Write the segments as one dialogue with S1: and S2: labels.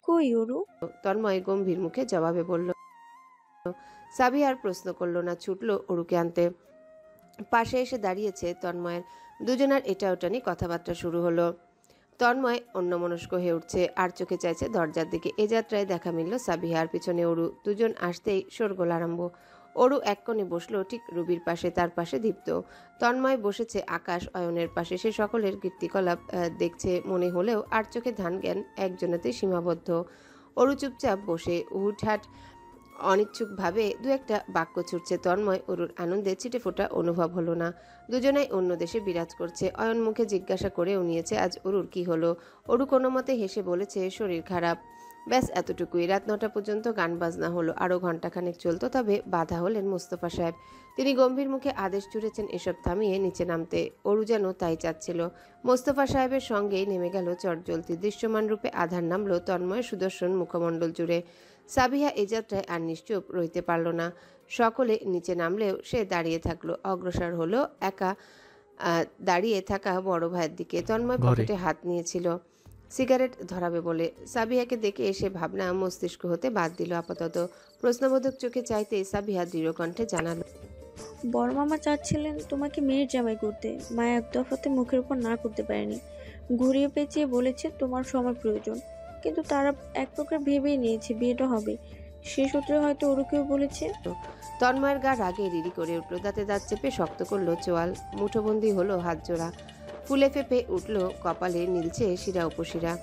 S1: কই ওরু?
S2: তন্ময় গম্ভীর মুখে জবাবে বলল। সাবিহার প্রশ্ন করলো না, ছুটল অরুকে আনতে। পাশে এসে দাঁড়িয়েছে তন্ময়ের। দুজনার এটা ওটা নিয়ে কথাবার্তা শুরু হলো। তন্ময় অন্যমনস্ক হয়ে উঠছে, আর চোখে চাইছে দরজার দিকে। এ যাত্রায় দেখা মিলল সাবিহার, পিছনে অরু। দুজন আসতেই শোরগোল আরম্ভ। অরু এক কোণে বসলো ঠিক রুবির পাশে, তার পাশে দীপ্ত। তন্ময় বসেছে আকাশ অয়নের পাশে। সে সকলের কীর্তিকলাপ দেখছে মনে হলেও আর চোখে ধ্যান জ্ঞান একজনেতে সীমাবদ্ধ। অরু চুপচাপ বসে হুটহাট অনিচ্ছুকভাবে দু একটা বাক্য ছুটছে। তন্ময় অরুর আনন্দে ছিটেফোঁটা অনুভব হলো না। দুজনাই অন্য দেশে বিরাজ করছে। অয়ন মুখে জিজ্ঞাসা করেও নিয়েছে আজ অরুর কি হলো। অরু কোনো মতে হেসে বলেছে শরীর খারাপ। ব্যাস এতটুকুই। রাত 9টা পর্যন্ত গান বাজনা হলো, আরও ঘণ্টাখানেক চলতো। তবে বাধা হলেন মোস্তফা সাহেব। তিনি গম্ভীর মুখে আদেশ ছুড়েছেন এসব থামিয়ে নিচে নামতে। অরু যেন তাই চাচ্ছিল। মোস্তফা সাহেবের সঙ্গেই নেমে গেল চটজলতি। দৃশ্যমান রূপে আধার নামলো তন্ময়ের সুদর্শন মুখমণ্ডল জুড়ে। সাবিহা এ যাত্রায় আর নিশ্চুপ রইতে পারল না। সকলে নিচে নামলেও সে দাঁড়িয়ে থাকলো। অগ্রসর হলো একা দাঁড়িয়ে থাকা বড় ভাইয়ের দিকে। তন্ময়
S3: ঘরে
S2: পকেটে হাত নিয়েছিল সিগারেট ধরাবে বলে। সাবিহাকে দেখে এসে ভাবনা মস্তিষ্ক হতে বাদ দিল আপাতত। প্রশ্নবোধক চোখে চাইতে সাবিহা দৃঢ় কণ্ঠে জানালো।
S1: বড় মামা চাচ্ছিলেন তোমাকে মেয়ের জামাই করতে, মা এক দফাতে মুখের উপর না করতে পারেনি। ঘুরিয়ে পেঁচিয়ে বলেছে তোমার সময় প্রয়োজন, কিন্তু তারা এক প্রকার ভেবেই নিয়েছে বিয়েটা হবে। সে সূত্রে হয়তো ওরকেও বলেছে।
S2: তন্ময়ের গা রাগে রিরি করে উঠল। দাঁতে দাঁত চেপে শক্ত করলো চোয়াল। মুঠোবন্দি হলো হাত জোড়া। ফুলে ফেপে উঠল কপালে, নীলছে শিরা উপশিরা।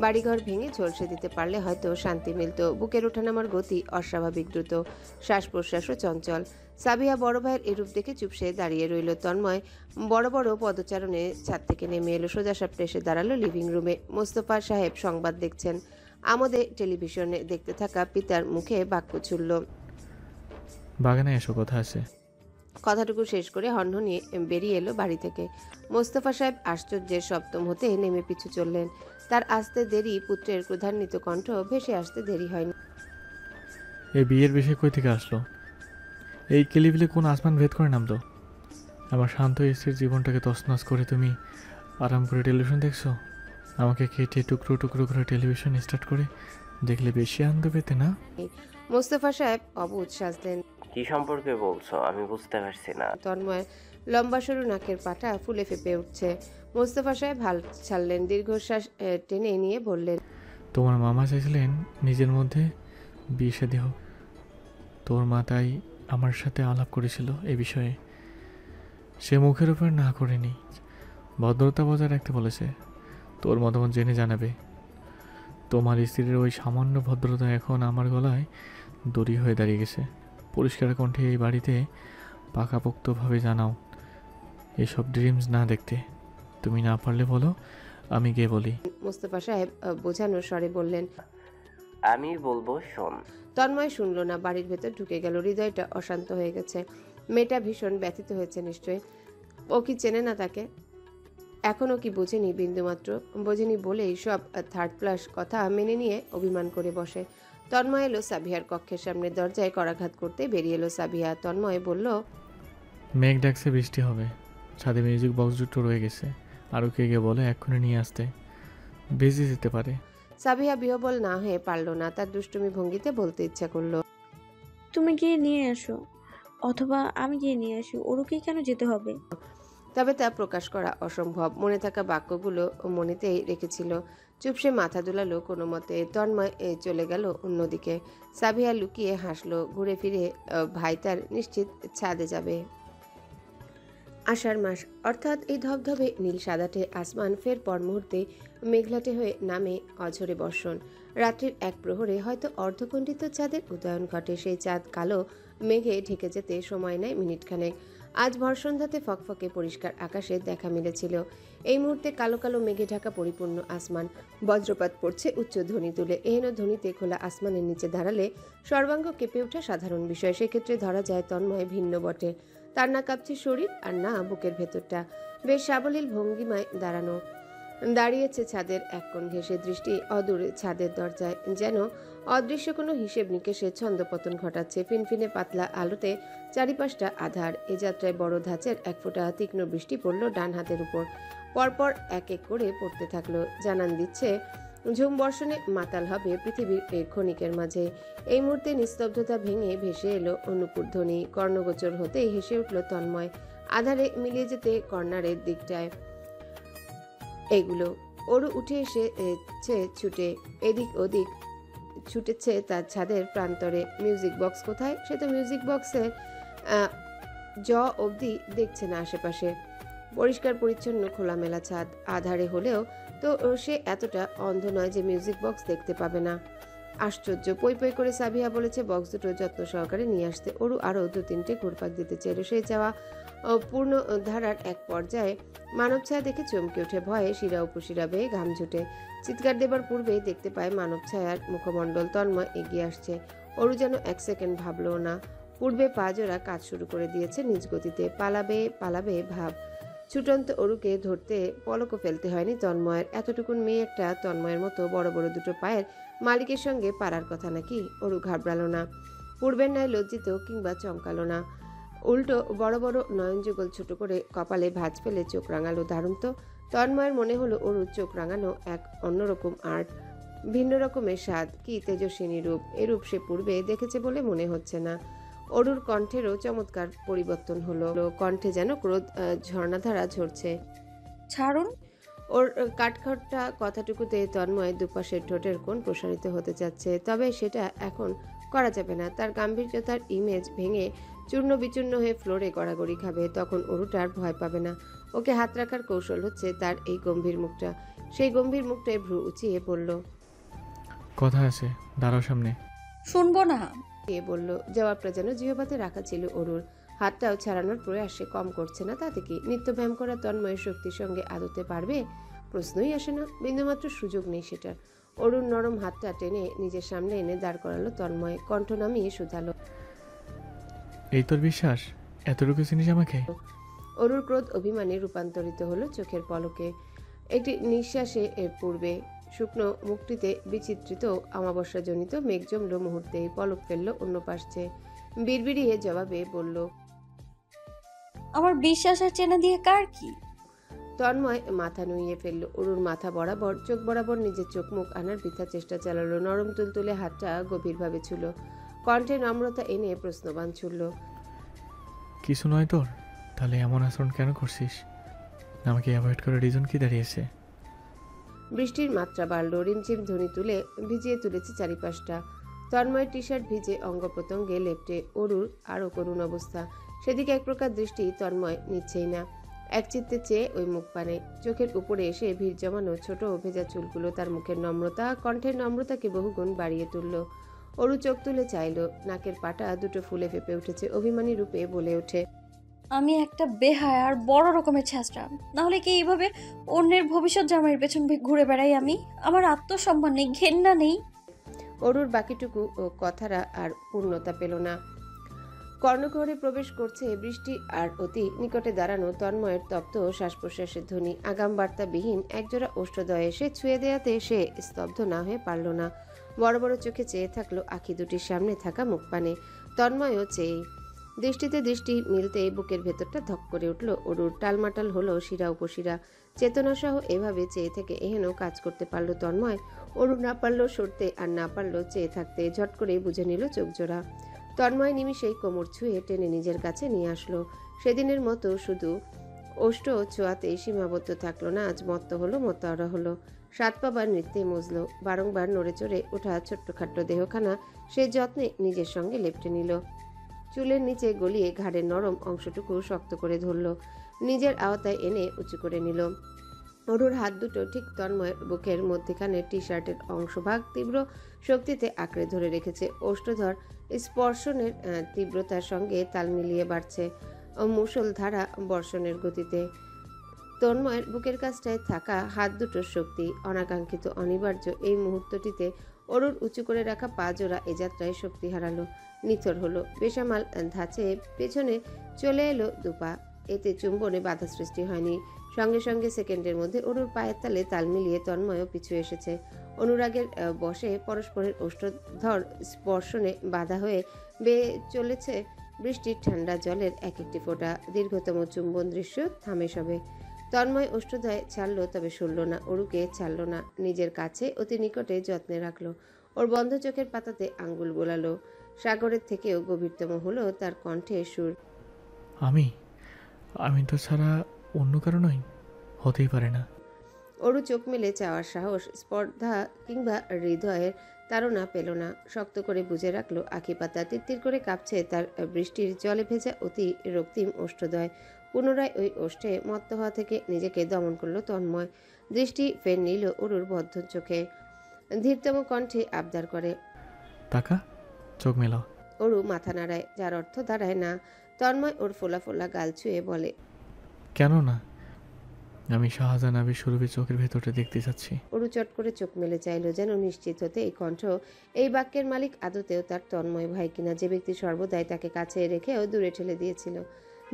S2: বাড়িঘর ভেঙে ঝলসে দিতে পারলে হয়তো শান্তি মিলত। বুকের ওঠানামার গতি অস্বাভাবিক দ্রুত, শ্বাস প্রশ্বাসও চঞ্চল। সাবিহা বড় ভাইয়ের এরূপ দেখে চুপসে দাঁড়িয়ে রইল। তন্ময় বড় বড় পদচারণে ছাদ থেকে নেমে এলো। সোজা সাপটে এসে দাঁড়ালো লিভিং রুমে। মোস্তফা সাহেব সংবাদ দেখছেন। আমোদে টেলিভিশনে দেখতে থাকা পিতার মুখে বাক্য ছুড়ল।
S3: বাগানে এসো, কথা আছে।
S2: কথাটুকু শেষ করে হনহনিয়ে বেরিয়ে এলো বাড়ি থেকে। মোস্তফা সাহেব আশ্চর্যের সপ্তম হতে নেমে পিছু চললেন। তার আসতে দেরি, পুত্রের ক্রোধান্বিত কণ্ঠ ভেসে আসতে দেরি হয়নি।
S3: এই বিয়ের বিষয় কই থেকে আসলো? এই কেলিবিলে কোন আসমান ভেদ করে নামলো? আমার শান্ত স্ত্রীর জীবনটাকে তছনছ করে তুমি আরাম করে টেলিভিশন দেখছো? আমাকে কেটে টুকরো টুকরো করে টেলিভিশন স্টার্ট করে দেখলে বেশি আনন্দ পেতে না?
S2: মোস্তফা সাহেব অবুঝ সাজলেন।
S4: কি সম্পর্কে বলছো আমি বুঝতে পারছি না।
S2: তন্ময়ের লম্বা সরু নাকের পাটা ফুলে ফেপে উঠছে। মোস্তফা সাহেব হাল ছাড়লেন, দীর্ঘশ্বাস টেনে নিয়ে বললেন।
S3: তোমার মামা চাইছিলেন নিজের মধ্যে বিয়ে শাদী হোক। তোর মা তাই আমার সাথে আলাপ করেছিল এ বিষয়ে। সে মুখের উপর না করেনি, ভদ্রতা বজায় রাখতে বলেছে। তোর মতামত জেনে জানাবে। তোমার স্ত্রীর ওই সামান্য ভদ্রতা এখন আমার গলায় দড়ি হয়ে দাঁড়িয়ে গেছে। পরিষ্কার কণ্ঠে এই বাড়িতে পাকাপোক্তভাবে জানাও এসব ড্রিমস না দেখতে। তুমি না পারলে বলো, আমি গিয়ে বলি।
S2: মোস্তফা সাহেব বোঝানোর স্বরে বললেন।
S4: আমি বলবো শোন।
S2: তন্ময় শুনল না, বাড়ির ভেতর ঢুকে গেল। হৃদয়টা অশান্ত হয়ে গেছে। মেয়েটা ভীষণ ব্যথিত হয়েছে নিশ্চয়ই। ও কি চেনে না তাকে? এখনও কি বোঝেনি বিন্দুমাত্র? বোঝেনি বলেই সব থার্ড ক্লাস কথা মেনে নিয়ে অভিমান করে বসে। তন্ময় এলো সাবিহার কক্ষের সামনে। দরজায় করাঘাত করতে বেরিয়ে এলো সাবিহা। তন্ময় বলল।
S3: মেঘ ডাকছে, বৃষ্টি হবে। ছাদে মিউজিক বক্স দুটো রয়ে গেছে, আরও কে গিয়ে বলে এক্ষুনি নিয়ে আসতে। ভেজে যেতে পারে।
S2: সাবিহা বিহবল না হয়ে পারল না। তার দুষ্টুমি ভঙ্গিতে বলতে ইচ্ছা করলো,
S1: তুমি গিয়ে নিয়ে আসো, অথবা আমি গিয়ে নিয়ে আসি। ওরকেই কেন যেতে হবে?
S2: তবে তা প্রকাশ করা অসম্ভব। মনে থাকা বাক্যগুলো মনেতেই রেখেছিল। চুপসে মাথা দুলালো কোনো মতে। তন্ময় চলে গেল অন্যদিকে। সাবিহা লুকিয়ে হাসলো। ঘুরে ফিরে ভাই তার নিশ্চিত ছাদে যাবে। আষাঢ় মাস, অর্থাৎ এই ধবধবে নীল সাদাটে আসমান ফের পর মুহূর্তে মেঘলাটে হয়ে নামে অঝরে বর্ষণ। রাত্রির এক প্রহরে হয়তো অর্ধখণ্ডিত চাঁদের উদয়ন ঘটে। সেই চাঁদ কালো মেঘে ঢেকে যেতে সময় নেয় মিনিটখানেক। আজ ভরসন্ধ্যাতে ফকফকে পরিষ্কার আকাশে দেখা মিলেছিল। এই মুহূর্তে কালো কালো মেঘে ঢাকা পরিপূর্ণ আসমান। বজ্রপাত পড়ছে উচ্চ ধ্বনি তুলে। এহেন ধ্বনিতে খোলা আসমানের নিচে দাঁড়ালে সর্বাঙ্গ কেঁপে ওঠা সাধারণ বিষয়। সেক্ষেত্রে ধরা যায় তন্ময় ভিন্ন বটে। তার না কাঁপছে শরীর, আর না বুকের ভেতরটা। বেশ সাবলীল ভঙ্গিমায় দাঁড়িয়েছে ছাদের এক কোণ ঘেঁষে। দৃষ্টি অদূর ছাদের দরজায়, যেন অদৃশ্য কোনো হিসেব নিকেশে ছন্দপতন ঘটাচ্ছে। ফিনফিনে পাতলা আলোতে চারিপাশটা আধার। এ যাত্রায় বড় ধাঁচের এক ফোঁটা তীক্ষ্ণ বৃষ্টি পড়ল ডান হাতের উপর। পরপর এক এক করে পড়তে থাকলো। জানান দিচ্ছে ঝুম বর্ষণে মাতাল হবে পৃথিবীর এই ক্ষণিকের মাঝে। এই মুহূর্তে নিস্তব্ধতা ভেঙে ভেসে এলো অনুপুর ধ্বনি। কর্ণগোচর হতেই হেসে উঠল তন্ময়। আধারে মিলিয়ে যেতে কর্নারের দিকটায় এগুলো ওরু উঠে এসেছে ছুটে, এদিক ওদিক ছুটেছে তার ছাদের প্রান্তরে। মিউজিক বক্স কোথায়? সে তো মিউজিক বক্সের জ অবধি দেখছে না আশেপাশে। পরিষ্কার পরিচ্ছন্ন খোলামেলা ছাদ, আধারে হলেও তো সে এতটা অন্ধ নয় যে মিউজিক বক্স দেখতে পাবে না। আশ্চর্য! পই পই করে সাবিহা বলেছে বক্স দুটো যত্ন সহকারে নিয়ে আসতে। ওরু আরও 2-3টে ঘুরপাক দিতে চাইল। সে যাওয়া পূর্ণ ধারার এক পর্যায়ে মানব ছায়া দেখে চমকে ওঠে। ভয়ে শিরা উপশিরা বেয়ে ঘাম ঝুটে। চিৎকার দেবার পূর্বেই দেখতে পায় মানব ছায়ার মুখমণ্ডল। তন্ময় এগিয়ে আসছে। ওরু যেন 1 সেকেন্ড ভাবলো না। পূর্বে পা জোড়া কাজ শুরু করে দিয়েছে নিজ গতিতে। পালাবে পালাবে ভাব। ছুটন্ত অরুকে ধরতে পলকও ফেলতে হয়নি তন্ময়ের। এতটুকুন মেয়ে একটা তন্ময়ের মতো বড় বড় দুটো পায়ের মালিকের সঙ্গে পারার কথা নাকি? অরু ঘাবড়ালো না, পূর্বের ন্যায় লজ্জিত কিংবা চমকালো না। উল্টো বড় বড় নয়নযুগল ছোট করে কপালে ভাঁজ ফেলে চোখ রাঙালো। দারুণ তো! তন্ময়ের মনে হলো অরুর চোখ রাঙানো এক অন্যরকম আর্ট, ভিন্ন রকমের স্বাদ। কি তেজস্বিনী রূপ! এরূপ সে পূর্বে দেখেছে বলে মনে হচ্ছে না। অরুর কণ্ঠেরও চমৎকার পরিবর্তন হলো। কণ্ঠে যেন ক্রোধ ঝর্ণাধারা ঝরছে।
S1: ছাড়ুন।
S2: ওর কাঠখড়টা কথাটুকুতে তন্ময় দুপাশের ঠোঁটের কোণ প্রসারিত হতে যাচ্ছে, তবে সেটা এখন করা যাবে না। তার গাম্ভীর্যতার ইমেজ ভেঙে চূর্ণ বিচূর্ণ হয়ে ফ্লোরে গড়াগড়ি খাবে। তখন অরুটার ভয় পাবে না। ওকে হাত রাখার কৌশল হচ্ছে তার এই গম্ভীর মুখটা। সেই গম্ভীর মুখটায় ভ্রু উঁচিয়ে বলল,
S3: কথা আছে, দাঁড়াও সামনে।
S1: শুনবো না।
S2: বলল। জবাবটা যেন জিহবাতে রাখা ছিল অরুর। হাতটাও ছাড়ানোর প্রয়াস সে কম করছে না। তাতে কি? নিত্য ব্যায়াম করা তন্ময়ের শক্তির সঙ্গে আদতে পারবে? প্রশ্নই আসে না। বিন্দুমাত্র সুযোগ নেই সেটার। অরুর নরম হাতটা টেনে নিজের সামনে এনে দাঁড় করালো তন্ময়। কণ্ঠ নামিয়ে শুধালো,
S3: এই তোর বিশ্বাস? এতটুকু চিনিস আমাকে?
S2: অরুর ক্রোধ অভিমানে রূপান্তরিত হলো চোখের পলকে। একটি নিঃশ্বাসে পূর্বে শুকনো মুখটিতে বিচিত্রিত অমাবস্যাজনিত মেঘ জমল মুহূর্তেই। পলক ফেলল অন্য পাশে। বিড়বিড়িয়ে জবাবে বলল,
S1: আমার বিশ্বাস আর চেনা দিয়ে কার কি?
S2: তন্ময় মাথা নুইয়ে ফেলল। অরুর মাথা বরাবর, চোখ বরাবর নিজের চোখ মুখ আনার বৃথা চেষ্টা চালালো। নরম তুলতুলে হাতটা গভীরভাবে ছুল। কণ্ঠে নম্রতা এনে প্রশ্নবান ছুড়ল,
S3: কিছু নয় তোর? তাহলে এমন আচরণ কেন করছিস? আমাকে অ্যাভয়েড করার রিজন কি দাঁড়িয়েছে?
S2: বৃষ্টির মাত্রা বাড়ল। রিমঝিম ধ্বনি তুলে ভিজিয়ে তুলেছে চারিপাশটা। তন্ময়ের টি শার্ট ভিজে অঙ্গ প্রত্যঙ্গে লেপটে। অরুর আরও করুণ অবস্থা। সেদিকে এক প্রকার দৃষ্টি তন্ময় নিচ্ছেই না। একচিত্তে চেয়ে ওই মুখ পানে। চোখের উপরে এসে ভিড় জমানো ছোট ভেজা চুলগুলো তার মুখের নম্রতা, কণ্ঠের নম্রতাকে বহুগুণ বাড়িয়ে তুলল। অরু চোখ তুলে চাইল। নাকের পাটা দুটো ফুলে ফেপে উঠেছে। অভিমানী রূপে বলে ওঠে,
S1: আমি একটা বেহায়া আর বড় রকমের ছ্যাঁচড়া। নাহলে কি এইভাবে অন্যের ভবিষ্যৎ জামাইয়ের পেছন ঘুরে বেড়াই আমি? আমার আত্মসম্মান নেই, ঘেন্না নেই?
S2: অরুর বাকিটুকু কথারা আর পূর্ণতা পেল না। কর্ণগহরে প্রবেশ করছে বৃষ্টি আর অতি নিকটে দাঁড়ানো তন্ময়ের তপ্ত শ্বাস প্রশ্বাসের ধ্বনি। আগাম বার্তাবিহীন একজোড়া ওষ্ঠদয় এসে ছুঁয়ে দেয়াতে সে স্তব্ধ না হয়ে পারল না। বড় বড় চোখে চেয়ে থাকলো আখি দুটির সামনে থাকা মুখ পানে। তন্ময়ও চেয়ে। দৃষ্টিতে দৃষ্টি মিলতেই বুকের ভেতরটা ধক করে উঠল অরুর। টালমাটাল হলো শিরা উপশিরা। চেতনাসহ এভাবে চেয়ে থেকে এহেন কাজ করতে পারল তন্ময়। অরু না পারল সরতে আর না পারল চেয়ে থাকতে। ঝট করে বুঝে নিল চোখ জোড়া। তন্ময় নিমিষেই কোমর ছুঁয়ে টেনে নিজের কাছে নিয়ে আসলো। সেদিনের মতো শুধু ওষ্ঠ ছোঁয়াতেই সীমাবদ্ধ থাকলো না, আজ মত্ত হলো, মতোয়ারা হলো। সাত পাবার নৃত্যে মজলো। বারংবার নড়ে চড়ে ওঠা ছোট্টখাট্ট দেহখানা সে যত্নে নিজের সঙ্গে লেপটে নিল। চুলের নিচে গলিয়ে ঘাড়ের নরম অংশটুকু শক্ত করে ধরল। নিজের আওতায় এনে উঁচু করে নিল। অরুর হাত দুটো ঠিক তন্ময়ের বুকের মধ্যেখানে টি শার্টের অংশভাগ তীব্র শক্তিতে আঁকড়ে ধরে রেখেছে। ওষ্ঠধর স্পর্শনের তীব্রতার সঙ্গে তাল মিলিয়ে বাড়ছে মুষলধারা বর্ষণের গতিতে। তন্ময়ের বুকের কাছটায় থাকা হাত দুটোর শক্তি অনাকাঙ্ক্ষিত, অনিবার্য। এই মুহূর্তটিতে অরুর উঁচু করে রাখা পা জোড়া এ যাত্রায় শক্তি হারালো, নিথর হলো। বেসামাল ধাঁচে পেছনে চলে এলো দুপা। এতে চুম্বনে বাধা সৃষ্টি হয়নি। সঙ্গে সঙ্গে সেকেন্ডের মধ্যে অরুর পায়ের তালে তাল মিলিয়ে তন্ময়ও পিছু এসেছে। অনুরাগের বশে পরস্পরের ওষ্ঠধর স্পর্শনে বাধা হয়ে বেয়ে চলেছে বৃষ্টির ঠান্ডা জলের এক একটি ফোঁটা। দীর্ঘতম চুম্বন দৃশ্য থামে সবে। তন্ময় ওষ্ঠদয় ছাড়ল, তবে শুনল না। অরুকে ছাড়ল না, নিজের কাছে অতি নিকটে যত্নে রাখলো। ওর বন্ধ চোখের পাতাতে আঙ্গুল বোলালো। সাগরের থেকেও গভীরতম হলো তার কণ্ঠে সুর।
S3: আমি আমি তো ছাড়া অন্য কারো নই, হতেই পারে না।
S2: অরু চোখ মেলে চাওয়ার সাহস, স্পর্ধা কিংবা হৃদয়ের তাড়না পেল না। শক্ত করে বুঝে রাখলো আখি পাতা। তিত্তির করে কাঁপছে তার বৃষ্টির জলে ভেজা অতি রক্তিম ওষ্ঠদয়। পুনরায় ওই ওষ্ঠে মত্ত হওয়া থেকে নিজেকে দমন করলো তন্ময়। দৃষ্টি ফের নিল অরুর বদ্ধ চোখে। ধীরতম কণ্ঠে আবদার করে।
S3: টাকা, চোখ মেলাও।
S2: অরু মাথা নাড়ায়, যার অর্থ দাঁড়ায় না। তন্ময় ওর ফোলা ফোলা গাল ছুঁয়ে বলে,
S3: কেন না? আমি শাহজাহান আবির সুরভি চোখের ভেতরটা দেখতে চাচ্ছি।
S2: অরু চট করে চোখ মেলে চাইল, যেন নিশ্চিত হতে এই কণ্ঠ, এই বাক্যের মালিক আদতেও তার তন্ময় ভাই কিনা, যে ব্যক্তি সর্বদাই তাকে কাছে রেখেও দূরে ঠেলে দিয়েছিল,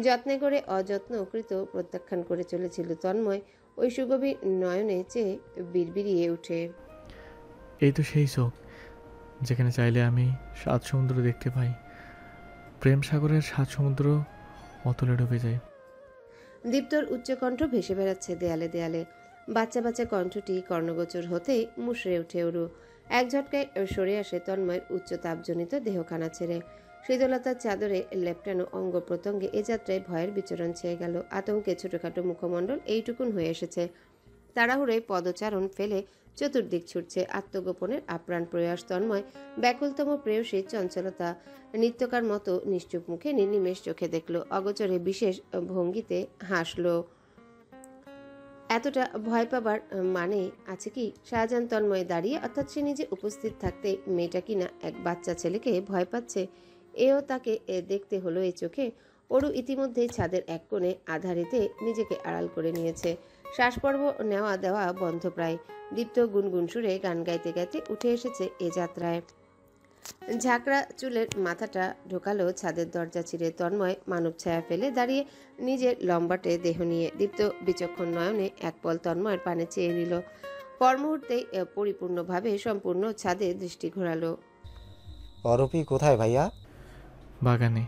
S2: যত্নে করে অযত্নকৃত প্রত্যাখ্যান করে চলেছিল। তন্ময় ওই সুগভীর নয়নে চেয়ে বিড়বিড়িয়ে উঠে।
S3: এই তো সেই চোখ যেখানে চাইলে আমি সাত সমুদ্র দেখতে পাই। প্রেম সাগরের সাত সমুদ্র অতলে ডুবে যায়।
S2: দীপ্তর উচ্চকণ্ঠ ভেসে বেড়াচ্ছে দেয়ালে দেয়ালে। বাচ্চা বাচ্চা কণ্ঠটি কর্ণগোচর হতেই মুশড়ে ওঠে অরু। এক ঝটকায় সরে আসে তন্ময়ের উচ্চ তাপজনিত দেহখানা ছেড়ে। শীতলতার চাদরে লেপটানো অঙ্গ প্রত্যঙ্গে এ যাত্রায় ভয়ের বিচরণ ছেয়ে গেল। আতঙ্কে ছোটখাটো মুখমণ্ডল এইটুকুন হয়ে এসেছে। তাড়াহুড়োয় পদচারণ ফেলে চতুর্দিক ছুটছে আত্মগোপনের আপ্রাণ প্রয়াস। তন্ময় ব্যাকুলতম প্রেয়সীর চঞ্চলতা নিত্যকার মতো নিশ্চুপ মুখে নির্নিমেষ চোখে দেখল। অগোচরে বিশেষ ভঙ্গিতে হাসল। এতটা ভয় পাবার মানে আছে কি? শাহজাহান তন্ময় দাঁড়িয়ে, অর্থাৎ সে নিজে উপস্থিত থাকতে মেয়েটা কিনা এক বাচ্চা ছেলেকে ভয় পাচ্ছে, এও তাকে দেখতে হলো এই চোখে। অরু ইতিমধ্যেই ছাদের এক কোণে আধারিতে নিজেকে আড়াল করে নিয়েছে। শ্বাসপর্ব নেওয়া দেওয়া বন্ধ প্রায়। দীপ্ত গুনগুন সুরে গান গাইতে গাইতে উঠে এসেছে এ যাত্রায়। ঝাঁকড়া চুলের মাথাটা ঢোকালো ছাদের দরজা চিরে। তন্ময় মানব ছায়া ফেলে দাঁড়িয়ে, নিজের লম্বাটে দেহ নিয়ে। দীপ্ত বিচক্ষণ নয়নে এক পল তন্ময়ের পানে চেয়ে নিল। পর মুহূর্তেই পরিপূর্ণভাবে সম্পূর্ণ ছাদে দৃষ্টি ঘোরালো।
S5: অরূপী কোথায় ভাইয়া?
S3: বাগানে।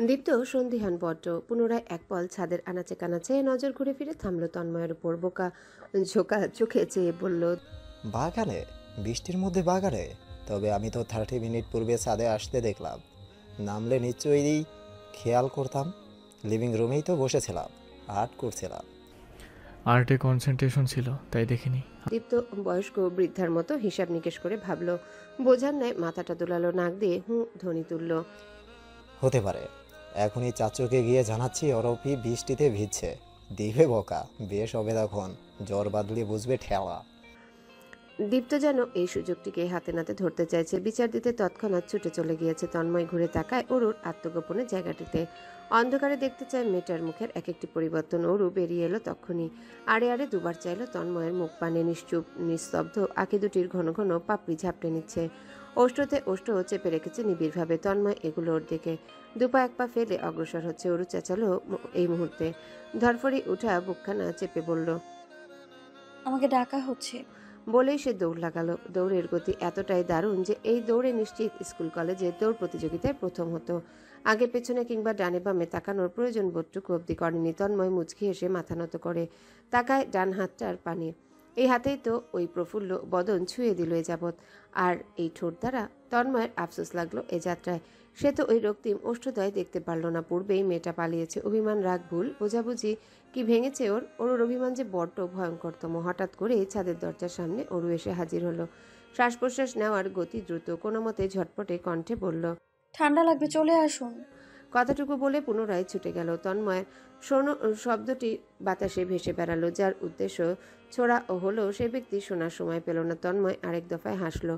S2: দীপ্ত সন্দিহান বড্ড। পুনরায় এক পল ছাদের আনাচে কানাচে নজর ঘুরে ফিরে থামলো তন্ময়ের উপর। বোকা ঝোঁকা চোখে চেয়ে বলল,
S5: বাগানে? বৃষ্টির মধ্যে বাগানে? তবে আমি তো 30 মিনিট পূর্বে ছাদে আসতে দেখলাম। নামলে নিশ্চয়ই খেয়াল করতাম। লিভিং রুমেই তো বসেছিলাম, আর্ট করছিলাম।
S3: আর্টে কনসেন্ট্রেশন ছিল, তাই দেখিনি।
S2: দীপ্ত বয়স্ক বৃদ্ধার মতো হিসাব নিকেশ করে ভাবলো। বোঝার ন্যায় মাথাটা দোলালো, নাক দিয়ে ধ্বনি তুলল।
S5: হতে পারে। এখনই চাচুকে গিয়ে জানাচ্ছি অরূপী বৃষ্টিতে ভিজছে। দিবে বকা, বেশ হবে তখন। জ্বর বাদলি বুঝবে ঠেলা।
S2: দীপ্ত যেন এই সুযোগটিকে হাতে নাতে ধরতে চাইছে। বিচার দিতে তৎক্ষণাৎ ছুটে চলে গিয়েছে। তন্ময় ঘুরে তাকায় অরুর আত্মগোপনের জায়গাটিতে। অন্ধকারে দেখতে চায় মেয়েটার মুখের এক একটি পরিবর্তন। অরু বেরিয়ে এলো তক্ষুনি। আড়ে আড়ে দুবার চাইল তন্ময়ের মুখ পানে। নিশ্চুপ নিস্তব্ধ আঁখি দুটির ঘন ঘন পাপড়ি ঝাপটে নিচ্ছে। ওষ্ঠতে ওষ্ঠ চেপে রেখেছে নিবিড়ভাবে। তন্ময় এগুলো ওর দিকে দুপা এক পা ফেলে অগ্রসর হচ্ছে। অরু চেঁচালো এই মুহূর্তে। ধরফড়ি উঠা বুকখানা চেপে বলল,
S1: আমাকে ডাকা হচ্ছে।
S2: বলেই সে দৌড় লাগালো। দৌড়ের গতি এতটাই দারুণ যে এই দৌড়ে নিশ্চিত স্কুল কলেজে দৌড় প্রতিযোগিতায় প্রথম হতো। আগে পেছনে কিংবা ডানে বামে তাকানোর প্রয়োজন বোধটুকু অবধি করেনি। তন্ময় মুচকি হেসে মাথা নত করে তাকায় ডান হাতটার পানে। এই হাতেই তো ওই প্রফুল্ল বদন ছুঁয়ে দিল এ যাবৎ। আর এই ঠোঁট দ্বারা তন্ময়ের আফসোস লাগলো এ যাত্রায়। সে তো ওই রক্তিম ওষ্ঠদয় দেখতে পারল না। পূর্বেই মেয়েটা পালিয়েছে। অভিমান, রাগ, ভুল বোঝাবুঝি কি ভেঙেছে ওর? ওর অভিমান যে বড্ড ভয়ঙ্করতম। হঠাৎ করে ছাদের দরজার সামনে অরু এসে হাজির হলো। শ্বাস প্রশ্বাস নেওয়ার গতি দ্রুত। কোনো মতে ঝটপটে কণ্ঠে বলল,
S1: ঠান্ডা লাগবে, চলে আসুন।
S2: কথাটুকু বলে পুনরায় ছুটে গেল। তন্ময়ের শোনো শব্দটি বাতাসে ভেসে বেড়ালো। যার উদ্দেশ্য ছোড়া হলো সে ব্যক্তি শোনার সময় পেল না। তন্ময় আরেক দফায় হাসলো,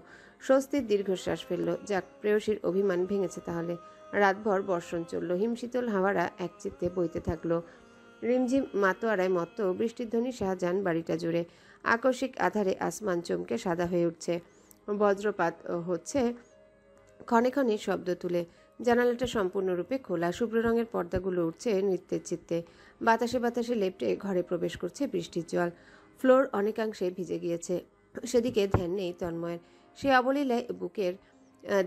S2: স্বস্তির দীর্ঘশ্বাস ফেলল। যাক, প্রেয়সীর অভিমান ভেঙেছে তাহলে। রাতভর বর্ষণ চলল। হিমশীতল হাওয়ারা একচিত্তে বইতে থাকলো। রিমঝিম মাতোয়ারায় মত্ত বৃষ্টির ধ্বনি শাহজাহান বাড়িটা জুড়ে। আকস্মিক আধারে আসমান চমকে সাদা হয়ে উঠছে। বজ্রপাত হচ্ছে ক্ষণে ক্ষণে শব্দ তুলে। জানালাটা সম্পূর্ণরূপে খোলা। শুভ্র রঙের পর্দাগুলো উঠছে নৃত্যের চিত্তে। বাতাসে বাতাসে লেপ্টে ঘরে প্রবেশ করছে বৃষ্টির জল। ফ্লোর অনেকাংশে ভিজে গিয়েছে। সেদিকে ধ্যান নেই তন্ময়ের। সে অবলীলায় বুকের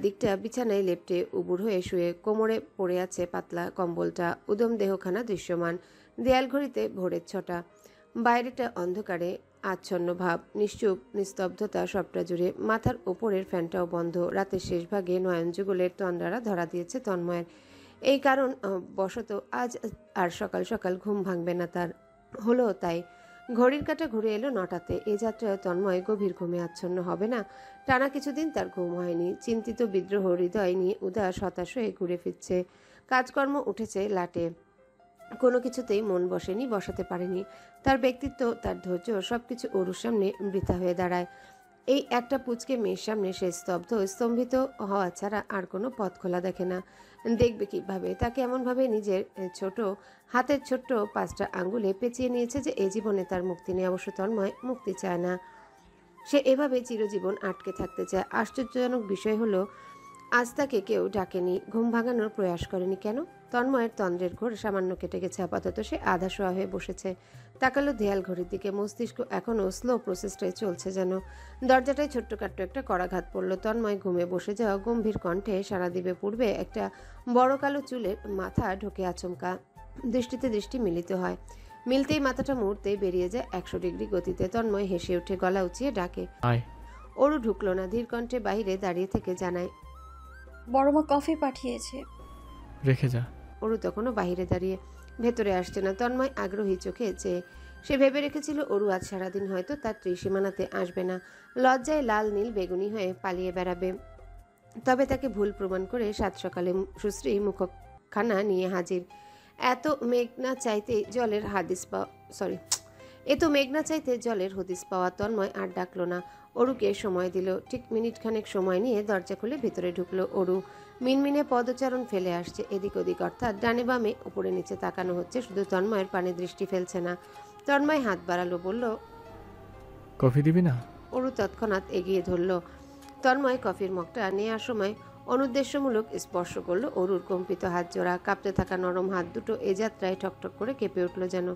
S2: দিকটা বিছানায় লেপ্টে উবুড় হয়ে শুয়ে। কোমরে পড়ে আছে পাতলা কম্বলটা। উদম দেহখানা দৃশ্যমান। দেয়াল ঘড়িতে ভোরের 6টা। বাইরেটা অন্ধকারে আচ্ছন্ন ভাব, নিশ্চুপ নিস্তব্ধতা সবটা জুড়ে। মাথার ওপরের ফ্যানটাও বন্ধ। রাতের শেষ ভাগে নয়ন যুগলের তন্দ্রারা ধরা দিয়েছে তন্ময়ের। এই কারণ বশত আজ আর সকাল সকাল ঘুম ভাঙবে না তার। হলো তাই। ঘড়ির কাঁটা ঘুরে এলো 9টাতে। এ যাত্রায় তন্ময় গভীর ঘুমে আচ্ছন্ন হবে না। টানা কিছুদিন তার ঘুম হয়নি। চিন্তিত বিদ্রোহ হৃদয় নিয়ে উদাস হতাশ হয়ে ঘুরে ফিরছে। কাজকর্ম উঠেছে লাটে। কোনো কিছুতেই মন বসেনি, বসাতে পারেনি। তার ব্যক্তিত্ব, তার ধৈর্য সবকিছু ওরুর সামনে বৃথা হয়ে দাঁড়ায়। এই একটা পুচকে মেয়ের সামনে সে স্তব্ধ, স্তম্ভিত হওয়া ছাড়া আর কোনো পথ খোলা দেখে না। দেখবে কিভাবে? তাকে এমনভাবে নিজের ছোট হাতের ছোট্ট 5টা আঙ্গুলে পেঁচিয়ে নিয়েছে যে এই জীবনে তার মুক্তি নেই। অবশ্য তন্ময় মুক্তি চায় না। সে এভাবে চিরজীবন আটকে থাকতে চায়। আশ্চর্যজনক বিষয় হলো আজ তাকে কেউ ডাকেনি, ঘুম ভাঙানোর প্রয়াস করেনি। কেন? তন্ময়ের তন্দ্রের ঘোর সামান্য কেটে গেছে। আপাতত সে আধা শোয়া হয়ে বসেছে। তাকালো দেয়াল ঘড়ির দিকে। মস্তিষ্ক এখনও স্লো প্রসেসটাই চলছে যেন। দরজাটায় ছোট্টখাট্ট একটা করাঘাত পড়ল। তন্ময় ঘুমে বসে যাওয়া গম্ভীর কণ্ঠে সারা দিবে পূর্বে একটা বড় কালো চুলের মাথা ঢোকে আচমকা। দৃষ্টিতে দৃষ্টি মিলিত হয়। মিলতেই মাথাটা মুহূর্তেই বেরিয়ে যায় 100 ডিগ্রি গতিতে। তন্ময় হেসে উঠে গলা উঁচিয়ে ডাকে।
S3: আয়।
S2: ওরু ঢুকলো না। ধীর কণ্ঠে বাহিরে দাঁড়িয়ে থেকে জানায়,
S1: বড়মা কফি পাঠিয়েছে।
S3: রেখে যা।
S2: ওরু তখনও বাহিরে দাঁড়িয়ে। ভেতরে আসছে না। তন্ময় আগ্রহী চোখে চেয়ে। সে ভেবে রেখেছিল ওরু আজ সারাদিন হয়তো তার ত্রিসীমানাতে আসবে না। লজ্জায় লাল নীল বেগুনি হয়ে পালিয়ে বেড়াবে। তবে তাকে ভুল প্রমাণ করে সাত সকালে সুশ্রী মুখখানা নিয়ে হাজির। এত মেঘ না চাইতে জলের হাদিস পাওয়া মেঘনা চাইতে জলের হদিস পাওয়া। তন্ময় আর ডাকলো না। অরুকে সময় দিল। ঠিক মিনিটখানেক সময় নিয়ে দরজা খুলে ভেতরে ঢুকলো অরু। মিনমিনে পদচারণ ফেলে আসছে এদিক ওদিক, অর্থাৎ ডানে বামে উপরে নিচে তাকানো হচ্ছে, শুধু তন্ময়ের পানে দৃষ্টি ফেলছে না। তন্ময় হাত বাড়ালো, বলল,
S3: কফি দিবি না?
S2: অরু তৎক্ষণাৎ এগিয়ে ধরল। তন্ময় কফির মগটা নেওয়ার সময় অনুদ্দেশ্যমূলক স্পর্শ করলো অরুর কম্পিত হাত জোড়া। কাঁপতে থাকা নরম হাত দুটো এ যাত্রায় ঠকঠক করে কেঁপে উঠল যেন।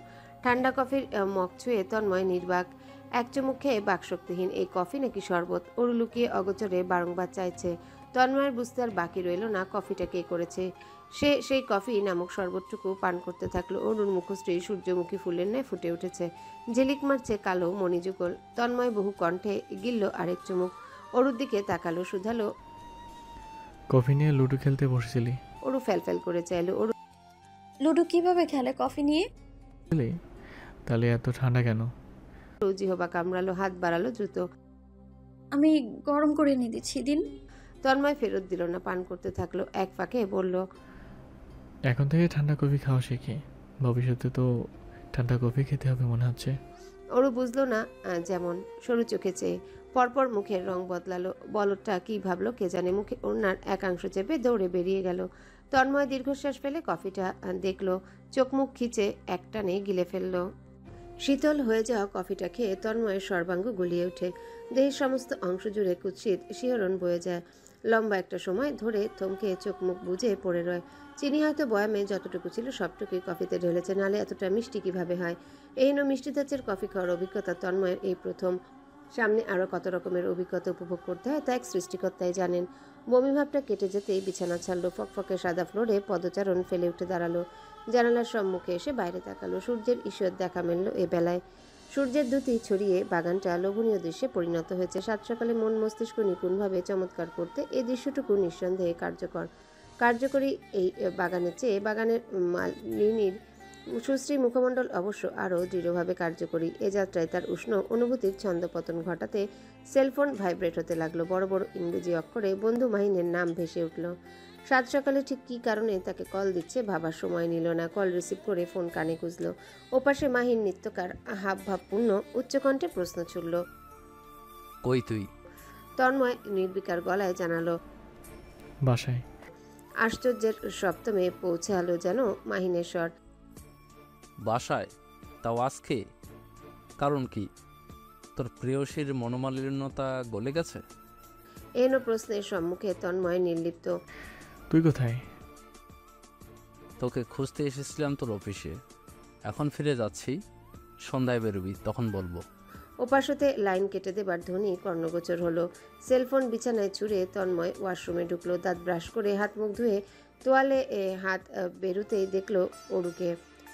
S2: ঠান্ডা কফির মগ ছুঁয়ে তন্ময় নির্বাক। এক চুমুক খেয়ে বাকশক্তিহীন। এই কফি নাকি শরবত? অরু লুকিয়ে অগোচরে বারংবার চাইছে। তন্ময়ের বুঝতে আর বাকি রইল না কফিটা কে করেছে। সে সেই কফি নামক শরবতটুকু পান করতে থাকলো। অরুর মুখশ্রী সূর্যমুখী ফুলের ন্যায় ফুটে উঠেছে। ঝিলিক মারছে কালো মণিযুগল। তন্ময় বহু কণ্ঠে গিলল আরেক চুমুক। অরুর দিকে তাকালো, শুধালো,
S3: কফি নিয়ে লুডো খেলতে বসেছিলি?
S2: অরু ফ্যালফ্যাল করে চাইলো। অরু
S1: লুডো কিভাবে খেলে কফি নিয়ে?
S3: বুঝলি? তাহলে এত ঠান্ডা কেন?
S2: জিহবা কামড়ালো, হাত বাড়ালো দ্রুত।
S1: আমি গরম করে এনে দিচ্ছি দিন।
S2: তন্ময় ফেরত দিল না, পান করতে থাকলো। এক ফাঁকে বলল,
S3: এখন থেকে ঠান্ডা কফি খাওয়া শিখি। ভবিষ্যতে তো ঠান্ডা কফি খেতে হবে মনে হচ্ছে।
S2: অরু বুঝলো না যেমন। সরু চোখে চেয়ে পরপর মুখের রং বদলালো। বলদটা কি ভাবলো কে জানে। মুখে ওড়নার একাংশ চেপে দৌড়ে বেরিয়ে গেল। তন্ময় দীর্ঘশ্বাস ফেলে কফিটা দেখলো। চোখ মুখ খিচে একটানে গিলে ফেললো। শীতল হয়ে যাওয়া কফিটা খেয়ে তন্ময়ের সর্বাঙ্গ গুলিয়ে ওঠে। দেহের সমস্ত অংশ জুড়ে কুৎসিত শিহরণ বয়ে যায়। লম্বা একটা সময় ধরে থমকে চোখ মুখ বুজে পড়ে রয়। চিনি হয়তো বয়ামে যতটুকু ছিল সবটুকুই কফিতে ঢেলেছে, নালে এতটা মিষ্টি কিভাবে হয়? এই মিষ্টি ধাঁচের কফি খাওয়ার অভিজ্ঞতা তন্ময়ের এই প্রথম। সামনে আরও কত রকমের অভিজ্ঞতা উপভোগ করতে হয় তা এক সৃষ্টিকর্তাই জানেন। বমিভাবটা কেটে যেতেই বিছানা ছাড়লো। ফকফকে সাদা ফ্লোরে পদচারণ ফেলে উঠে দাঁড়ালো। জানালার সম্মুখে এসে বাইরে তাকালো। সূর্যের ঈশ্বর দেখা মিলল এ বেলায়। সূর্যের দ্যুতি ছড়িয়ে বাগানটা লোভনীয় দৃশ্যে পরিণত হয়েছে। সাত সকালে মন মস্তিষ্ক নিপুণভাবে চমৎকার করতে এই দৃশ্যটুকু নিঃসন্দেহে কার্যকরী। এই বাগানের চেয়ে বাগানের মালিনীর সুশ্রী মুখমণ্ডল অবশ্য আরও দৃঢ়ভাবে কার্যকরী। এ যাত্রায় তার উষ্ণ অনুভূতির ছন্দপতন ঘটাতে সেলফোন ভাইব্রেট হতে লাগলো। বড় বড় ইংরেজি অক্ষরে বন্ধু মাহিনের নাম ভেসে উঠল। সাত সকালে ঠিক কী কারণে তাকে কল দিচ্ছে ভাবার সময় নিল না। কল রিসিভ করে ফোন কানে গুঁজল। ওপাশে মাহিন নিত্যকার হাবভাবপূর্ণ উচ্চকণ্ঠে প্রশ্ন ছুড়ল,
S6: কই তুই?
S2: তন্ময় নির্বিকার গলায় জানালো,
S3: বাসায়।
S2: আশ্চর্যের সপ্তমে পৌঁছালো যেন মাহিনের স্বর।
S6: বাসায়? তাও আজকে? কারণ কি? তোর প্রেয়সীর মনোমালিন্যতা গলে গেছে?
S2: এনো প্রশ্নের সম্মুখে তন্ময় নির্লিপ্ত।
S3: তুই কোথায়?
S6: তোকে খুঁজতে এসেছিলাম তোর অফিসে। এখন ফিরে যাচ্ছি। সন্ধ্যায় বেরোবি, তখন বলবো।
S2: ওপাশ হতে লাইন কেটে দেবার ধ্বনি কর্ণগোচর হলো। সেলফোন বিছানায় ছুঁড়ে তন্ময় ওয়াশরুমে ঢুকলো। দাঁত ব্রাশ করে হাত মুখ ধুয়ে তোয়ালে হাত বেরুতেই দেখলো অরুকে।